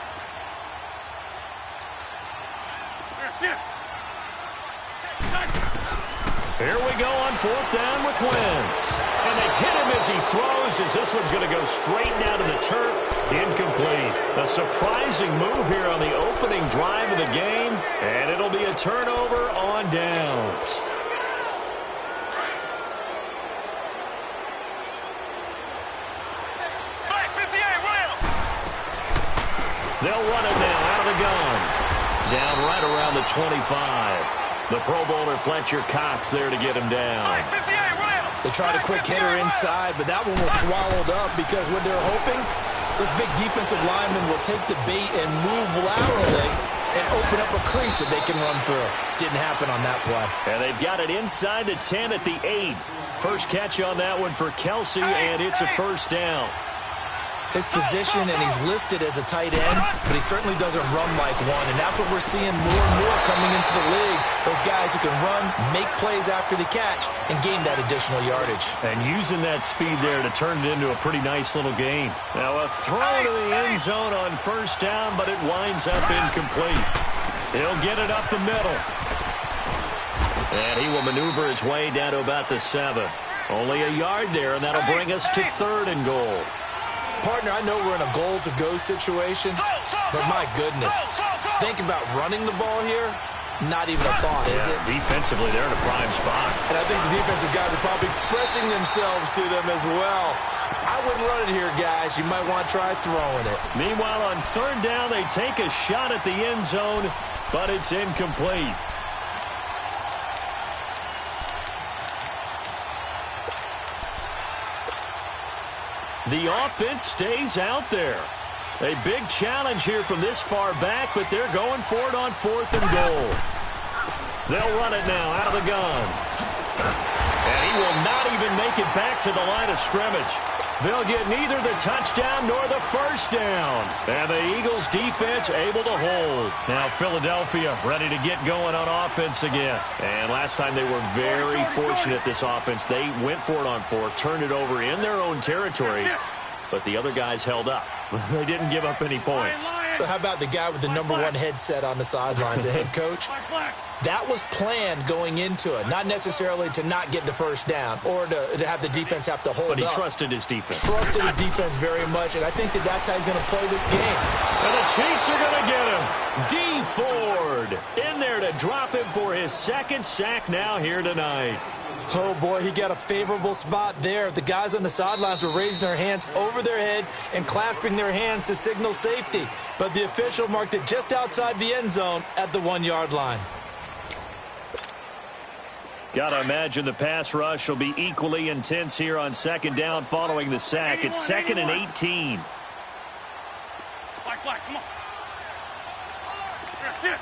Here we go on 4th down with Wentz. And they hit him as he throws, as this one's going to go straight down to the turf. Incomplete. A surprising move here on the opening drive of the game. And it'll be a turnover on downs. Black 58, rail. They'll run it now out of the gun. Down right around the 25. The Pro Bowler Fletcher Cox there to get him down. They tried a quick hitter inside, but that one was swallowed up because what they're hoping, those big defensive linemen will take the bait and move laterally and open up a crease that they can run through. Didn't happen on that play. And they've got it inside the 10 at the 8. First catch on that one for Kelsey, and it's a first down. His position, and he's listed as a tight end, but he certainly doesn't run like one, and that's what we're seeing more and more coming into the league. Those guys who can run, make plays after the catch, and gain that additional yardage. And using that speed there to turn it into a pretty nice little game. Now a throw to the end zone on first down, but it winds up incomplete. He'll get it up the middle. And he will maneuver his way down to about the 7. Only a yard there, and that'll bring us to 3rd and goal. Partner, I know we're in a goal-to-go situation, but my goodness, think about running the ball here. Not even a thought, is it? Defensively, they're in a prime spot. And I think the defensive guys are probably expressing themselves to them as well. I wouldn't run it here, guys. You might want to try throwing it. Meanwhile, on 3rd down, they take a shot at the end zone, but it's incomplete. The offense stays out there. A big challenge here from this far back, but they're going for it on 4th and goal. They'll run it now out of the gun. And he will not even make it back to the line of scrimmage. They'll get neither the touchdown nor the first down. And the Eagles defense able to hold. Now Philadelphia ready to get going on offense again. And last time they were very fortunate, this offense. They went for it on 4, turned it over in their own territory, but the other guys held up. They didn't give up any points. So how about the guy with the #1 headset on the sidelines, the head coach? That was planned going into it, not necessarily to not get the first down or to have the defense have to hold up. But he trusted his defense. Trusted his defense very much, and I think that's how he's going to play this game. And the Chiefs are going to get him. D. Ford in there to drop him for his 2nd sack now here tonight. Oh, boy, he got a favorable spot there. The guys on the sidelines were raising their hands over their head and clasping their hands to signal safety. But the official marked it just outside the end zone at the 1-yard line. Got to imagine the pass rush will be equally intense here on 2nd down following the sack. It's 2nd and 18. Black, come on. That's it.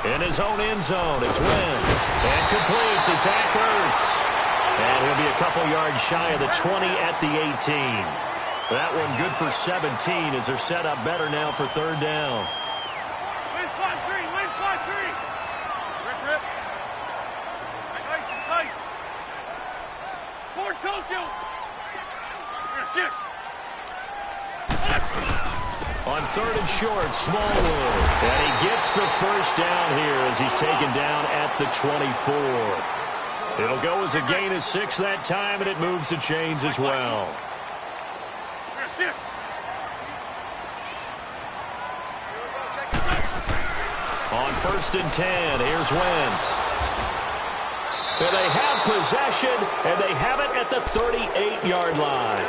In his own end zone, it's Wentz. And complete to Zach Ertz. And he'll be a couple yards shy of the 20 at the 18. That one good for 17 as they're set up better now for 3rd down. Win spot 3, win spot 3. Rip. Tight. Ford Tokyo. That's it. On 3rd and short, Smallwood. And he gets the first down here as he's taken down at the 24. It'll go as a gain of 6 that time, and it moves the chains as well. That's it. On 1st and 10, here's Wentz. And they have possession, and they have it at the 38-yard line.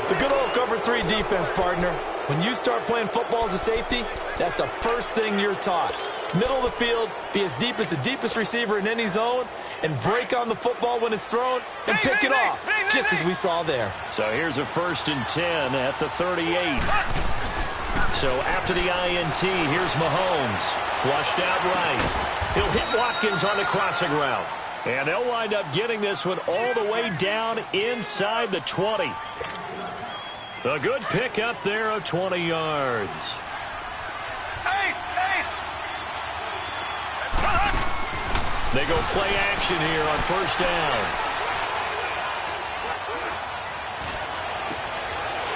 The good old cover 3 defense, partner. When you start playing football as a safety, that's the first thing you're taught. Middle of the field, be as deep as the deepest receiver in any zone, and break on the football when it's thrown and pick it off, just as we saw there. So here's a 1st and 10 at the 38. So after the INT, here's Mahomes. Flushed out right. He'll hit Watkins on the crossing route. And they'll wind up getting this one all the way down inside the 20. A good pickup there of 20 yards. They go play action here on 1st down.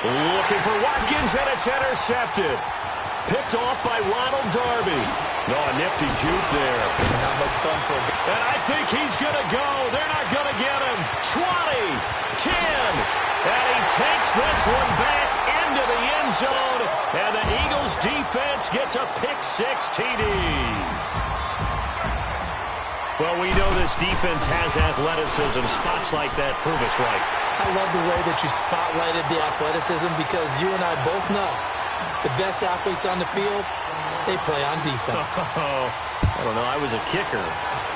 Looking for Watkins, and it's intercepted. Picked off by Ronald Darby. Oh, a nifty juke there. Not much fun for him. And I think he's going to go. They're not going to get him. 20, 10. And he takes this one back into the end zone. And the Eagles defense gets a pick 6 TD. Well, we know this defense has athleticism. Spots like that prove us right. I love the way that you spotlighted the athleticism because you and I both know the best athletes on the field, they play on defense. I don't know. I was a kicker.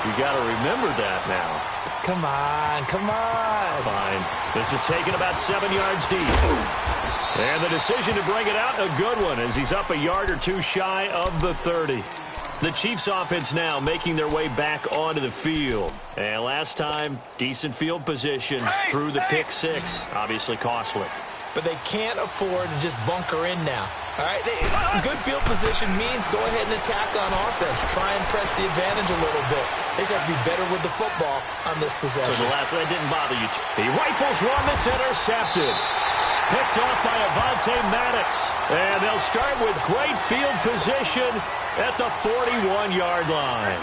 You got to remember that now. Come on, come on. Fine. This is taken about 7 yards deep. And the decision to bring it out, a good one, as he's up a yard or two shy of the 30. The Chiefs offense now making their way back onto the field. And last time, decent field position through the pick six. Obviously costly. But they can't afford to just bunker in now. All right, good field position means go ahead and attack on offense. Try and press the advantage a little bit. They just have to be better with the football on this possession. So the last one didn't bother you. He rifles one that's intercepted. Picked off by Avonte Maddox. And they'll start with great field position at the 41-yard line.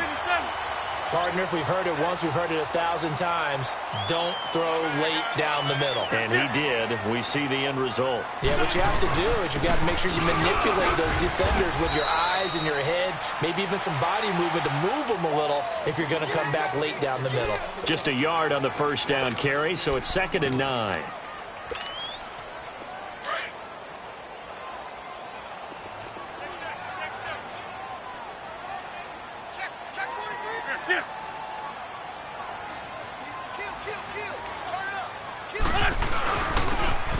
Partner, if we've heard it once, we've heard it 1,000 times. Don't throw late down the middle. And he did. We see the end result. Yeah, what you have to do is you've got to make sure you manipulate those defenders with your eyes and your head, maybe even some body movement to move them a little if you're going to come back late down the middle. Just a yard on the first down carry, so it's 2nd and 9.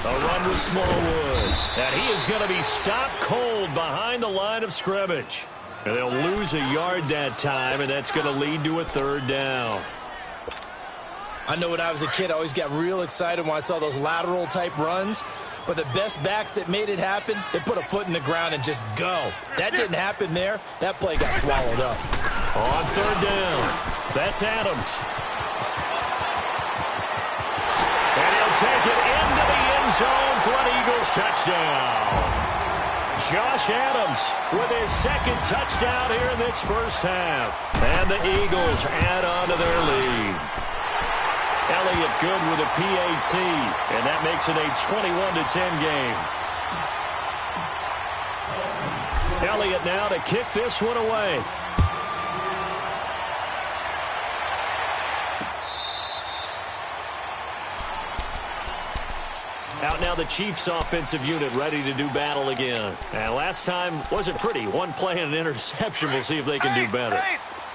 A run with Smallwood. And he is going to be stopped cold behind the line of scrimmage. And they'll lose a yard that time, and that's going to lead to a 3rd down. I know when I was a kid, I always got real excited when I saw those lateral-type runs. But the best backs that made it happen, they put a foot in the ground and just go. That didn't happen there. That play got swallowed up. On 3rd down, that's Adams. And he'll take it into the end zone for an Eagles touchdown. Josh Adams with his 2nd touchdown here in this first half. And the Eagles add on to their lead. Elliott good with a PAT, and that makes it a 21-10 game. Elliott now to kick this one away. Out now the Chiefs offensive unit ready to do battle again. And last time wasn't pretty. One play and an interception. We'll see if they can do better.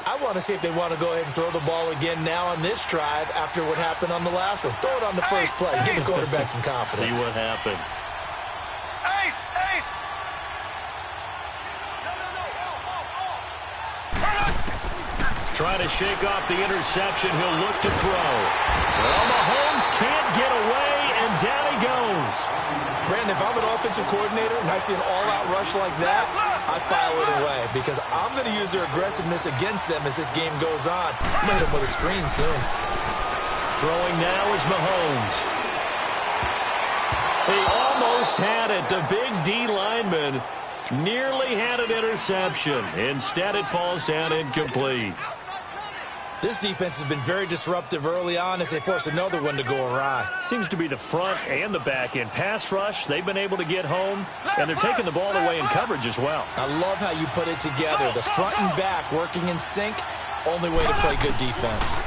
I want to see if they want to go ahead and throw the ball again now on this drive after what happened on the last one. Throw it on the first play. Give the quarterback some confidence. See what happens. Trying to shake off the interception. He'll look to throw. Well, Mahomes can't get away, and down he goes. Brandon, if I'm an offensive coordinator and I see an all-out rush like that, I file it away because I'm going to use their aggressiveness against them as this game goes on. I'm going to hit them with a screen soon. Throwing now is Mahomes. He almost had it. The big D lineman nearly had an interception. Instead, it falls down incomplete. This defense has been very disruptive early on as they force another one to go awry. Seems to be the front and the back end. Pass rush, they've been able to get home, and they're taking the ball away in coverage as well. I love how you put it together. The front and back working in sync, only way to play good defense.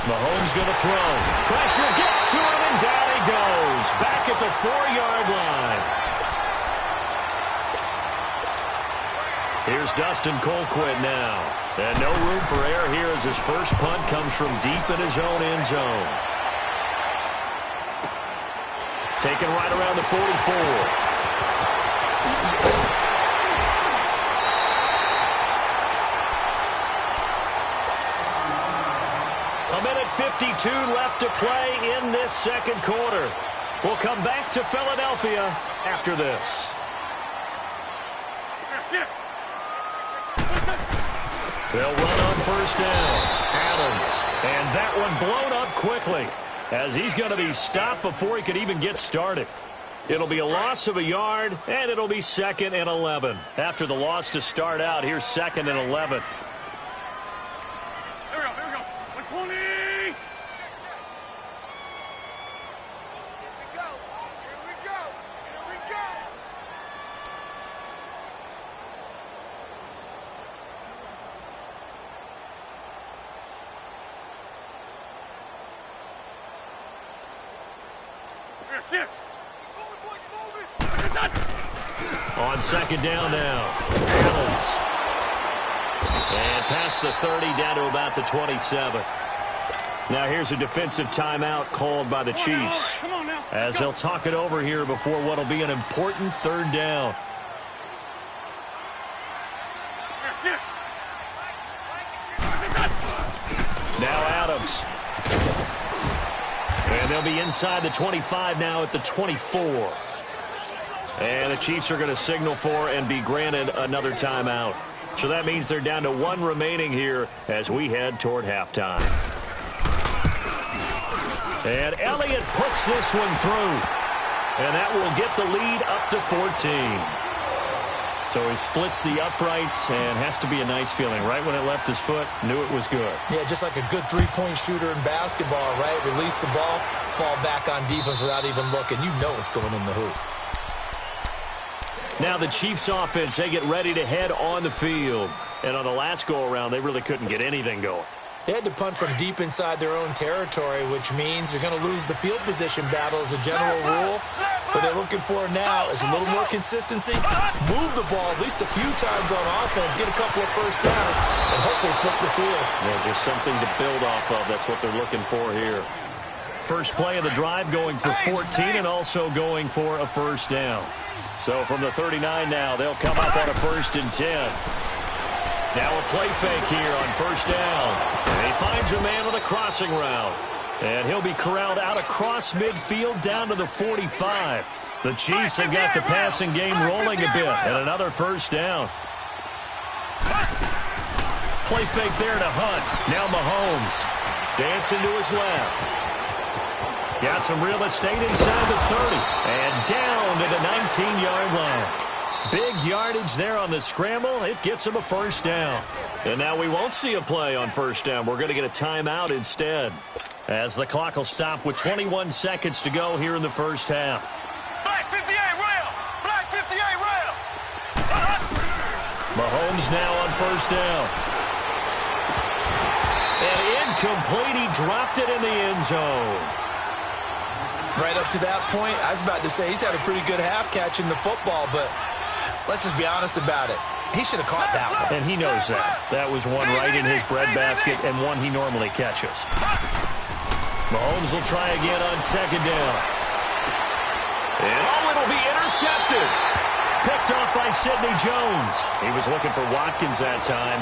Mahomes going to throw. Pressure gets to him, and down he goes. Back at the 4-yard line. Here's Dustin Colquitt now. And no room for error here as his first punt comes from deep in his own end zone. Taken right around the 44. A minute 52 left to play in this second quarter. We'll come back to Philadelphia after this. They'll run on first down. Adams. And that one blown up quickly as he's going to be stopped before he could even get started. It'll be a loss of a yard, and it'll be 2nd and 11. After the loss to start out, here's 2nd and 11. Here we go. 120. On second down now, Adams. And past the 30, down to about the 27. Now here's a defensive timeout called by the Chiefs, as they'll talk it over here before what will be an important third down. Now Adams. And they'll be inside the 25 now at the 24. And the Chiefs are going to signal for and be granted another timeout. So that means they're down to one remaining here as we head toward halftime. And Elliott puts this one through. And that will get the lead up to 14. So he splits the uprights, and has to be a nice feeling. Right when it left his foot, knew it was good. Yeah, just like a good three-point shooter in basketball, right? Release the ball, fall back on defense without even looking. You know it's going in the hoop. Now the Chiefs offense, they get ready to head on the field. And on the last go-around, they really couldn't get anything going. They had to punt from deep inside their own territory, which means you're going to lose the field position battle as a general rule. What they're looking for now is a little more consistency, move the ball at least a few times on offense, get a couple of first downs, and hopefully flip the field. Yeah, just something to build off of. That's what they're looking for here. First play of the drive going for 14 and also going for a first down. So from the 39 now, they'll come up on a 1st and 10. Now a play fake here on first down. And he finds a man with a crossing route. And he'll be corralled out across midfield down to the 45. The Chiefs have got the passing game rolling a bit. And another first down. Play fake there to Hunt. Now Mahomes. Dancing to his left. Got some real estate inside the 30. And down to the 19-yard line. Big yardage there on the scramble. It gets him a first down. And now we won't see a play on first down. We're going to get a timeout instead, as the clock will stop with 21 seconds to go here in the first half. Black 58 rail! Black 58 rail! Mahomes now on first down. And incomplete. He dropped it in the end zone. Right up to that point, I was about to say he's had a pretty good half catching the football, but let's just be honest about it. He should have caught that one. And he knows that. That was one right in his breadbasket and one he normally catches. Mahomes will try again on second down. And it'll be intercepted. Picked off by Sidney Jones. He was looking for Watkins that time.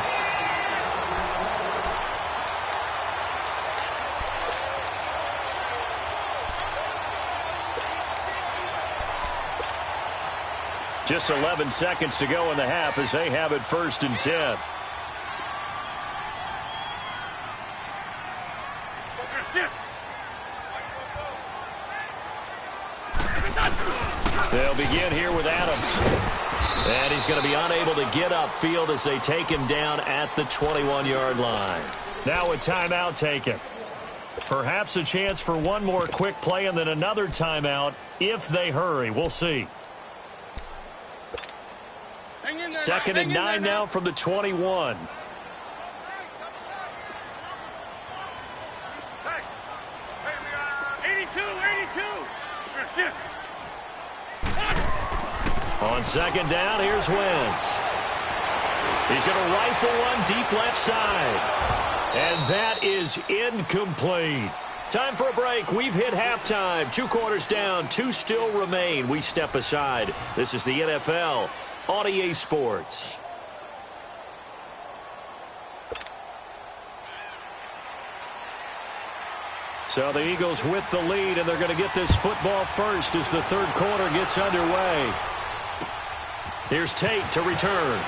Just 11 seconds to go in the half as they have it 1st and 10. They'll begin here with Adams. And he's going to be unable to get upfield as they take him down at the 21-yard line. Now a timeout taken. Perhaps a chance for one more quick play and then another timeout if they hurry. We'll see. 2nd and 9 now from the 21. On second down, here's Wentz. He's going to rifle one deep left side. And that is incomplete. Time for a break. We've hit halftime. 2 quarters down, 2 still remain. We step aside. This is the NFL on EA Sports. So the Eagles with the lead, and they're going to get this football first as the 3rd quarter gets underway. Here's Tate to return.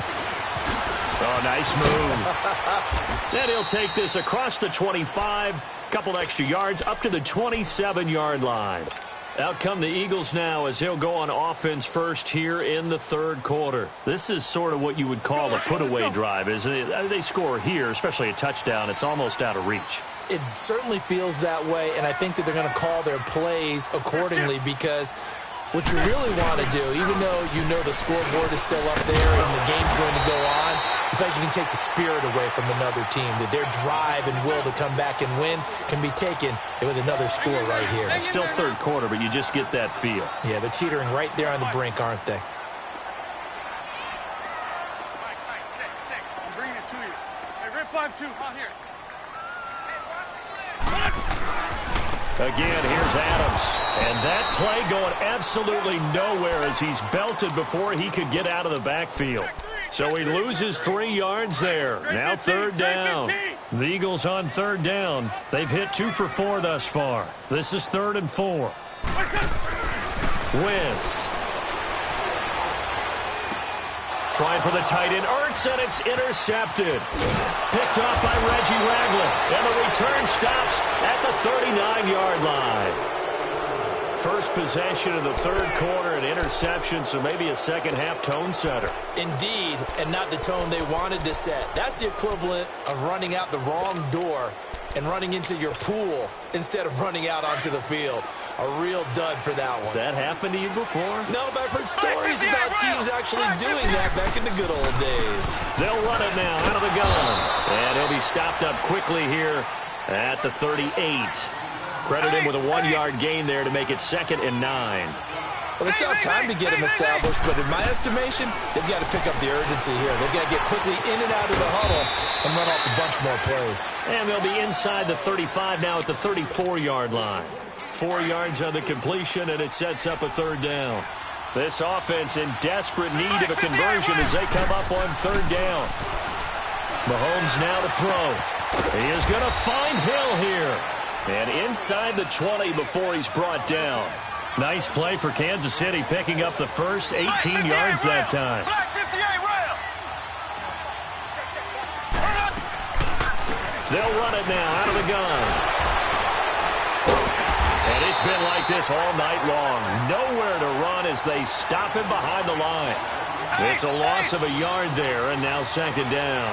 Oh, nice move. Then he'll take this across the 25, couple extra yards up to the 27-yard line. Out come the Eagles now as he'll go on offense first here in the 3rd quarter. This is sort of what you would call a put-away drive, isn't it? They score here, especially a touchdown. It's almost out of reach. It certainly feels that way, and I think that they're going to call their plays accordingly, because what you really want to do, even though you know the scoreboard is still up there and the game's going to go on, You feel like you can take the spirit away from another team, that their drive and will to come back and win can be taken with another score right here. It's still third quarter, but you just get that feel. Yeah, they're teetering right there on the brink, aren't they? I'm bringing it to you. Hey, rip 5-2, out here. Again, here's Adams. And that play going absolutely nowhere as he's belted before he could get out of the backfield. So he loses 3 yards there. Now third down. The Eagles on third down. They've hit 2 for 4 thus far. This is 3rd and 4. Wentz. Trying for the tight end, Ertz, and it's intercepted. Picked off by Reggie Ragland, and the return stops at the 39-yard line. First possession of the third quarter, an interception, so maybe a second-half tone setter. Indeed, and not the tone they wanted to set. That's the equivalent of running out the wrong door and running into your pool instead of running out onto the field. A real dud for that one. Has that happened to you before? No, but I've heard stories about teams actually doing that back in the good old days. They'll run it now out of the gun. And he'll be stopped up quickly here at the 38. Credit him with a 1-yard gain there to make it 2nd and 9. Well, they still have time to get him established, but in my estimation, they've got to pick up the urgency here. They've got to get quickly in and out of the huddle and run off a bunch more plays. And they'll be inside the 35 now at the 34-yard line. 4 yards on the completion, and it sets up a third down. This offense in desperate need of a conversion as they come up on third down. Mahomes now to throw. He is going to find Hill here. And inside the 20 before he's brought down. Nice play for Kansas City, picking up the first 18 yards that time. They'll run it now out of the gun. And it's been like this all night long. Nowhere to run as they stop him behind the line. It's a loss of a yard there, and now 2nd down.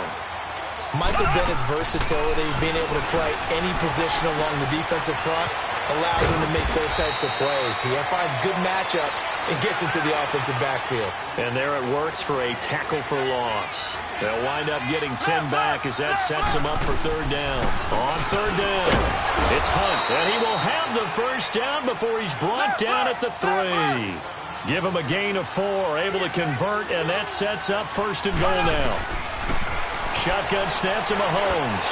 Michael Bennett's versatility, being able to play any position along the defensive front, allows him to make those types of plays. He finds good matchups and gets into the offensive backfield. And there it works for a tackle for loss. They'll wind up getting 10 back as that sets them up for third down. On third down, it's Hunt, and he will have the first down before he's brought down at the 3. Give him a gain of 4, able to convert, and that sets up 1st and goal now. Shotgun snap to Mahomes.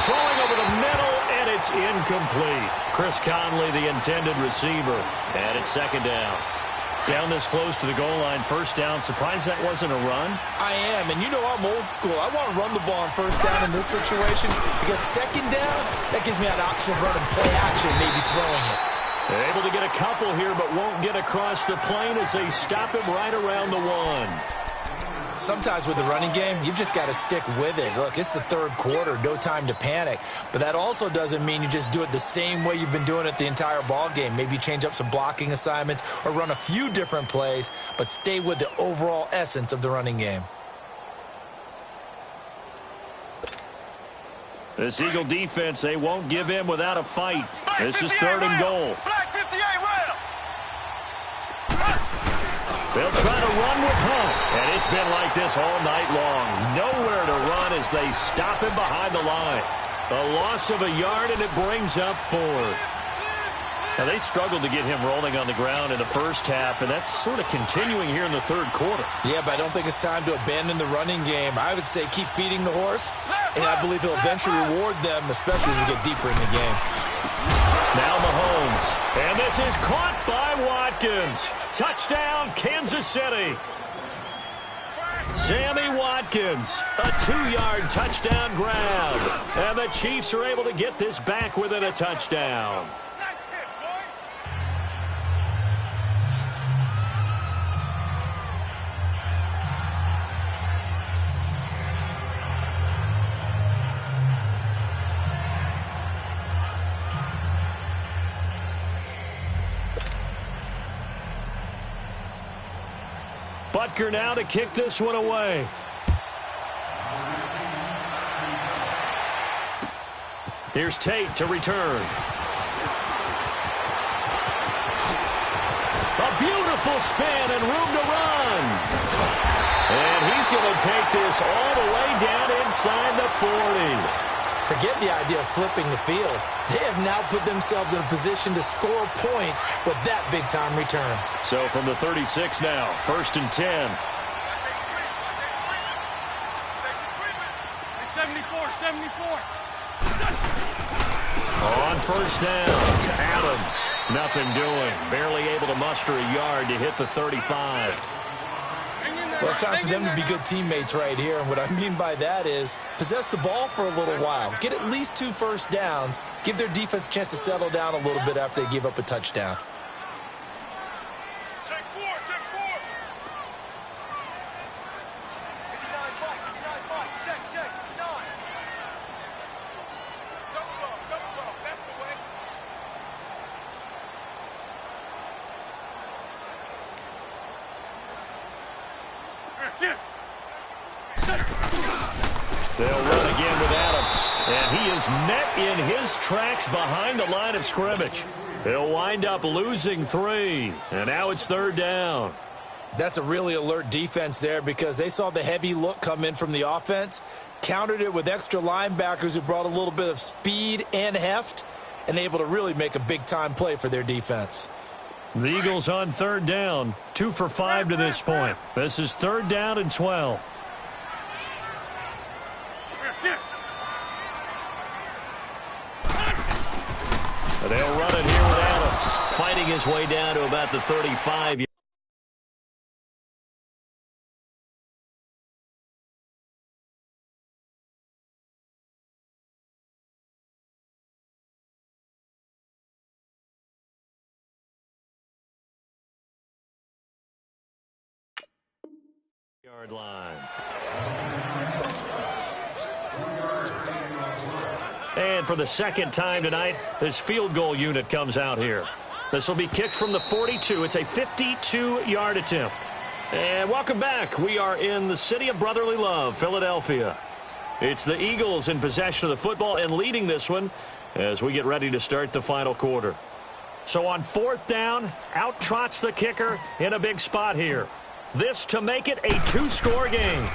Throwing over the middle, and it's incomplete. Chris Conley, the intended receiver, and it's 2nd down. Down this close to the goal line, 1st down. Surprised that wasn't a run? I am, and you know I'm old school. I want to run the ball on 1st down in this situation because 2nd down, that gives me an option of running play action, maybe throwing it. They're able to get a couple here, but won't get across the plane as they stop him right around the 1. Sometimes with the running game, you've just got to stick with it. Look, it's the third quarter, no time to panic. But that also doesn't mean you just do it the same way you've been doing it the entire ball game. Maybe change up some blocking assignments or run a few different plays, but stay with the overall essence of the running game. This Eagle defense, they won't give in without a fight. This is 3rd and goal. They'll try to run with Hunt, and it's been like this all night long. Nowhere to run as they stop him behind the line. A loss of a yard, and it brings up 4th. Now, they struggled to get him rolling on the ground in the first half, and that's sort of continuing here in the third quarter. Yeah, but I don't think it's time to abandon the running game. I would say keep feeding the horse, and I believe he'll eventually reward them, especially as we get deeper in the game. Now Mahomes, and this is caught by Watkins. Touchdown, Kansas City. Sammy Watkins, a 2-yard touchdown grab. And the Chiefs are able to get this back within a touchdown. Butker now to kick this one away. Here's Tate to return. A beautiful spin and room to run. And he's going to take this all the way down inside the 40. Forget the idea of flipping the field. They have now put themselves in a position to score points with that big-time return. So from the 36 now, 1st and 10. 74. On 1st down, Adams, nothing doing. Barely able to muster a yard to hit the 35. Well, it's time for them to be good teammates right here. And what I mean by that is possess the ball for a little while. Get at least 2 first downs. Give their defense a chance to settle down a little bit after they give up a touchdown. Check 4. 59-5. Check. 9. Double go. That's the way. They'll run again with Adams. And he is met in his tracks behind the line of scrimmage. He'll wind up losing 3. And now it's 3rd down. That's a really alert defense there because they saw the heavy look come in from the offense, countered it with extra linebackers who brought a little bit of speed and heft, and able to really make a big-time play for their defense. The Eagles on 3rd down, 2 for 5 to this point. This is 3rd down and 12. They'll run it here with Adams, fighting his way down to about the 35. Yard line. And for the 2nd time tonight, this field goal unit comes out here. This will be kicked from the 42. It's a 52-yard attempt. And welcome back. We are in the city of brotherly love, Philadelphia. It's the Eagles in possession of the football and leading this one as we get ready to start the final quarter. So on 4th down, out trots the kicker in a big spot here. This to make it a 2-score game.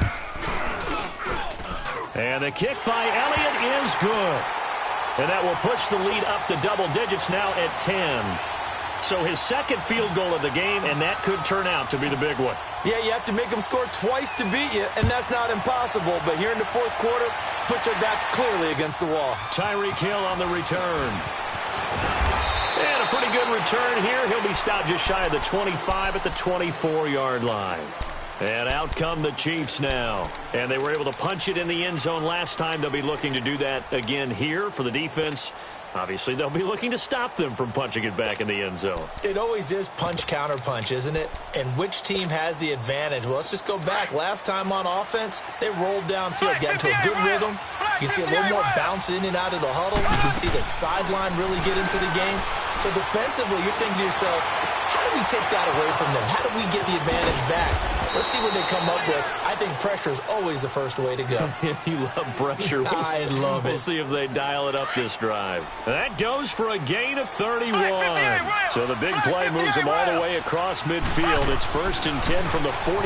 And the kick by Elliott is good. And that will push the lead up to double digits now at 10. So his 2nd field goal of the game, and that could turn out to be the big one. Yeah, you have to make them score twice to beat you, and that's not impossible. But here in the 4th quarter, push their backs clearly against the wall. Tyreek Hill on the return. And a pretty good return here. He'll be stopped just shy of the 25 at the 24-yard line. And out come the Chiefs now. And they were able to punch it in the end zone last time. They'll be looking to do that again here for the defense. Obviously, they'll be looking to stop them from punching it back in the end zone. It always is punch, counter punch, isn't it? And which team has the advantage? Well, let's just go back. Last time on offense, they rolled downfield, got into a good rhythm. You can see a little more bounce in and out of the huddle. You can see the sideline really get into the game. So defensively, you're thinking to yourself, how do we take that away from them? How do we get the advantage back? Let's see what they come up with. I think pressure is always the first way to go. You love pressure. I love it. We'll see if they dial it up this drive. That goes for a gain of 31. So the big play moves them all the way across midfield. It's 1st and 10 from the 45.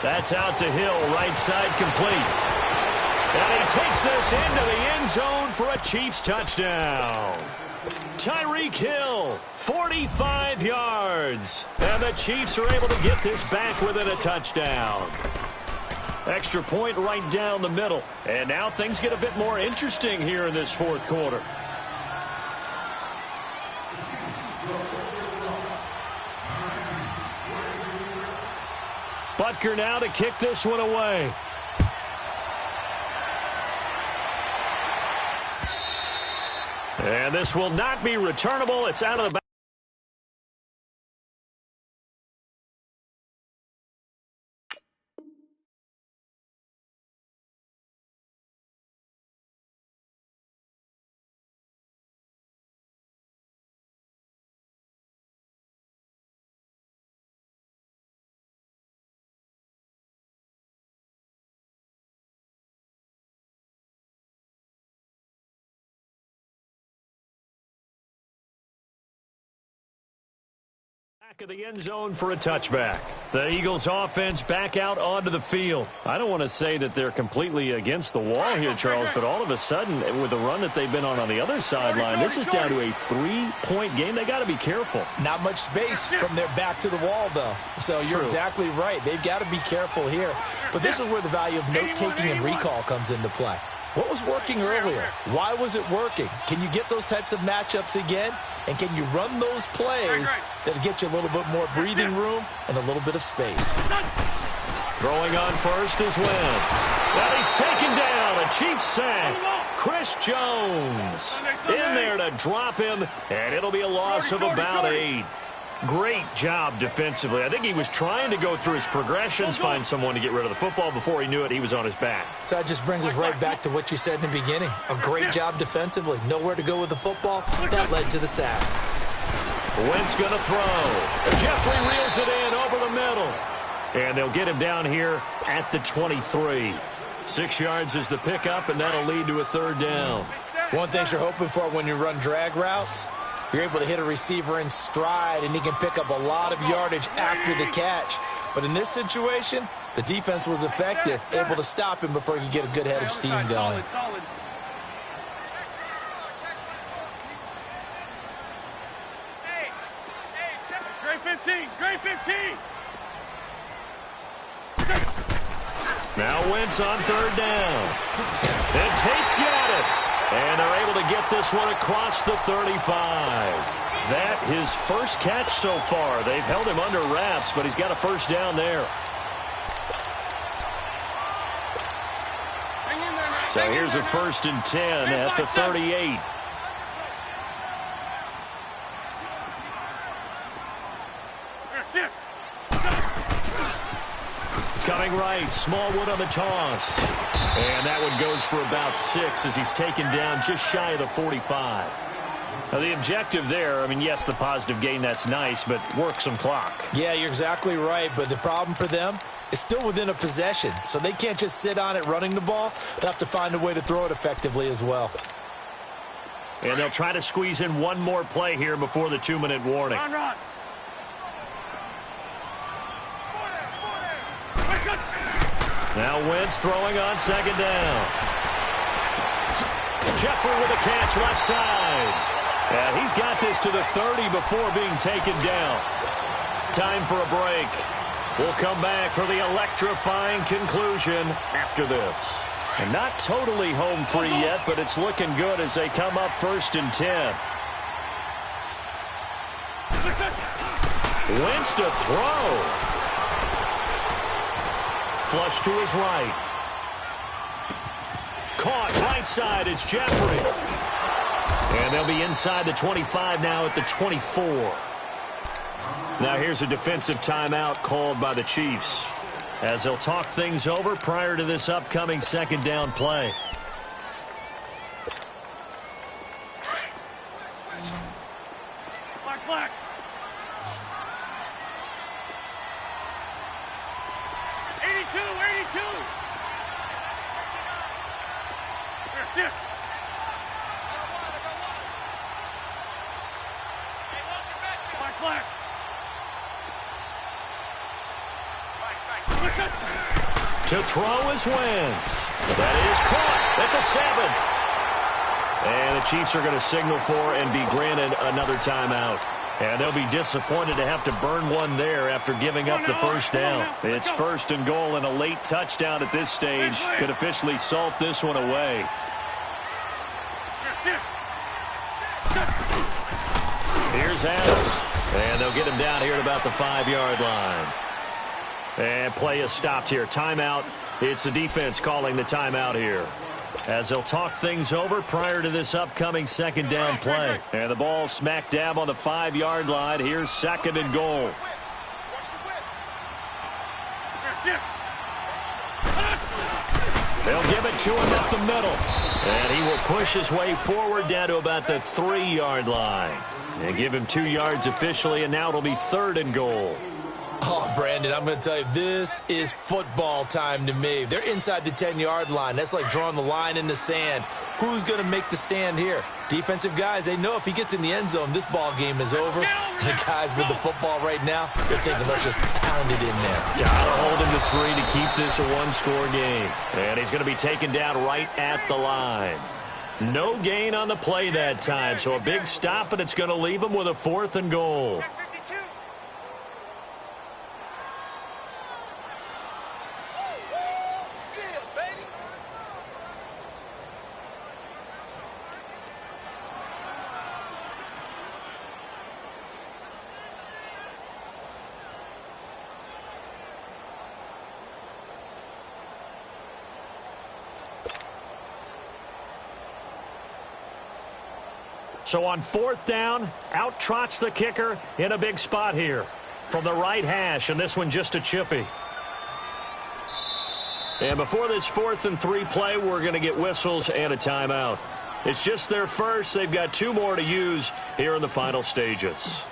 That's out to Hill, right side complete. And he takes this into the end zone for a Chiefs touchdown. Tyreek Hill, 45 yards. And the Chiefs are able to get this back within a touchdown. Extra point right down the middle. And now things get a bit more interesting here in this 4th quarter. Butker now to kick this one away. And this will not be returnable. It's out of the back. Back of the end zone for a touchback. The Eagles offense back out onto the field. I don't want to say that they're completely against the wall here, Charles, but all of a sudden, with the run that they've been on the other sideline, this is down to a 3-point game. They got to be careful. Not much space from their back to the wall, though. So you're exactly right. They've got to be careful here. But this is where the value of note-taking and recall comes into play. What was working earlier? Why was it working? Can you get those types of matchups again? And can you run those plays that get you a little bit more breathing room and a little bit of space? Throwing on first is Wentz. Now he's taken down. A Chiefs sack. Chris Jones in there to drop him, and it'll be a loss of about 8. Great job defensively. I think he was trying to go through his progressions, find someone to get rid of the football. Before he knew it, he was on his back. So that just brings us right back to what you said in the beginning. A great job defensively. Nowhere to go with the football. That led to the sack. Wentz going to throw. Jeffrey reels it in over the middle. And they'll get him down here at the 23. 6 yards is the pickup, and that'll lead to a 3rd down. One thing you're hoping for when you run drag routes, you're able to hit a receiver in stride, and he can pick up a lot of yardage after the catch. But in this situation, the defense was effective, able to stop him before he could get a good head of steam going. Great 15, great 15. Now Wentz on 3rd down. And Tate's got it. And they're able to get this one across the 35. That his first catch so far. They've held him under wraps, but he's got a 1st down there. So here's a 1st and 10 at the 38. Coming right, Smallwood on the toss. And that one goes for about 6 as he's taken down just shy of the 45. Now, the objective there, I mean, yes, the positive gain, that's nice, but work some clock. Yeah, you're exactly right, but the problem for them is still within a possession, so they can't just sit on it running the ball. They'll have to find a way to throw it effectively as well. And they'll try to squeeze in one more play here before the 2-minute warning. Run. Now Wentz throwing on 2nd down. Jeffrey with a catch left side. And he's got this to the 30 before being taken down. Time for a break. We'll come back for the electrifying conclusion after this. And not totally home free yet, but it's looking good as they come up 1st and 10. Wentz to throw. Flush to his right. Caught right side. It's Jeffrey. And they'll be inside the 25 now at the 24. Now here's a defensive timeout called by the Chiefs as they'll talk things over prior to this upcoming 2nd down play. Black. 82. Here, Black. To throw is Wentz. That is caught at the 7. And the Chiefs are going to signal for and be granted another timeout. And they'll be disappointed to have to burn one there after giving up the 1st down. It's 1st and goal, and a late touchdown at this stage could officially salt this one away. Here's Adams. And they'll get him down here at about the 5-yard line. And play is stopped here. Timeout. It's the defense calling the timeout here, as they'll talk things over prior to this upcoming 2nd down play. And the ball smack dab on the 5-yard line. Here's 2nd and goal. They'll give it to him up the middle. And he will push his way forward down to about the 3-yard line. And give him 2 yards officially, and now it'll be 3rd and goal. Oh, Brandon, I'm going to tell you, this is football time to me. They're inside the 10-yard line. That's like drawing the line in the sand. Who's going to make the stand here? Defensive guys, they know if he gets in the end zone, this ball game is over. And the guys with the football right now, they're thinking, let's just pound it in there. Gotta hold him to 3 to keep this a one-score game. And he's going to be taken down right at the line. No gain on the play that time, so a big stop, and it's going to leave him with a 4th and goal. So on 4th down, out trots the kicker in a big spot here from the right hash, and this one just a chippy. And before this 4th and 3 play, we're going to get whistles and a timeout. It's just their first. They've got 2 more to use here in the final stages.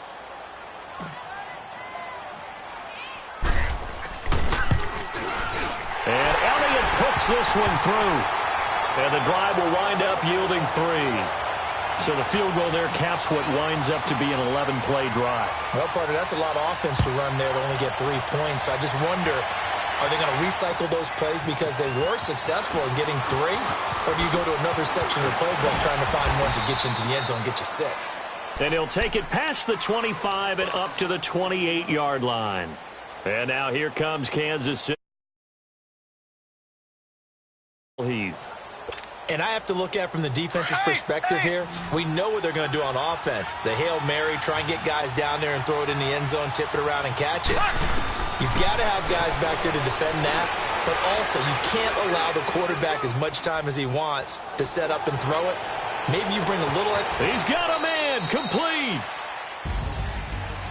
And Elliott puts this one through. And the drive will wind up yielding 3. So the field goal there caps what winds up to be an 11-play drive. Well, partner, that's a lot of offense to run there to only get 3 points. I just wonder, are they going to recycle those plays because they were successful in getting 3? Or do you go to another section of the playbook trying to find ones that get you into the end zone and get you 6? And he'll take it past the 25 and up to the 28-yard line. And now here comes Kansas City. Heath. And I have to look at it from the defense's perspective here. We know what they're going to do on offense. The Hail Mary, try and get guys down there and throw it in the end zone, tip it around and catch it. You've got to have guys back there to defend that. But also, you can't allow the quarterback as much time as he wants to set up and throw it. Maybe you bring a little... He's got a man, complete.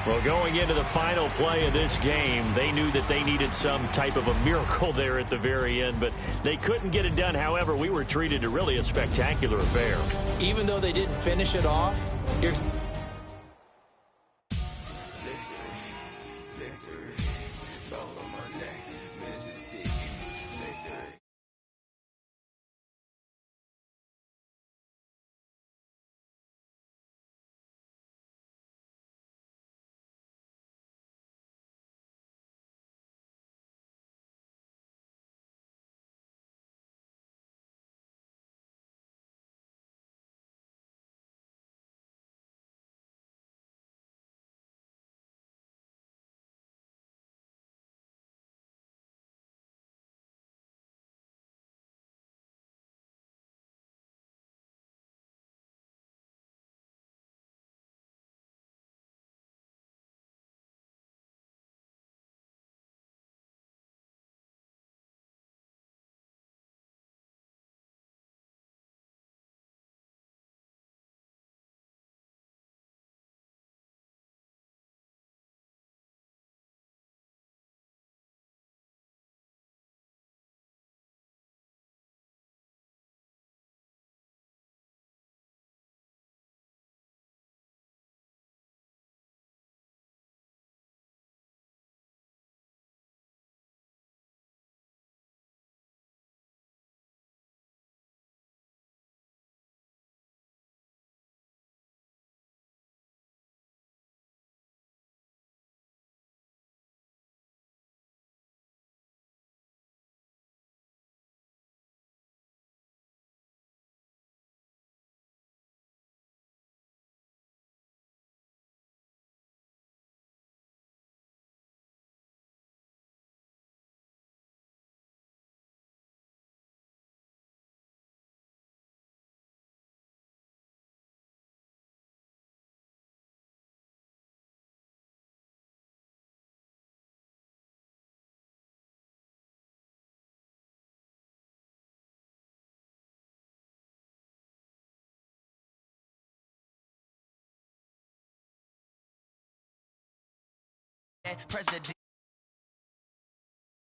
Well, going into the final play of this game, they knew that they needed some type of a miracle there at the very end, but they couldn't get it done. However, we were treated to really a spectacular affair. Even though they didn't finish it off, here's... President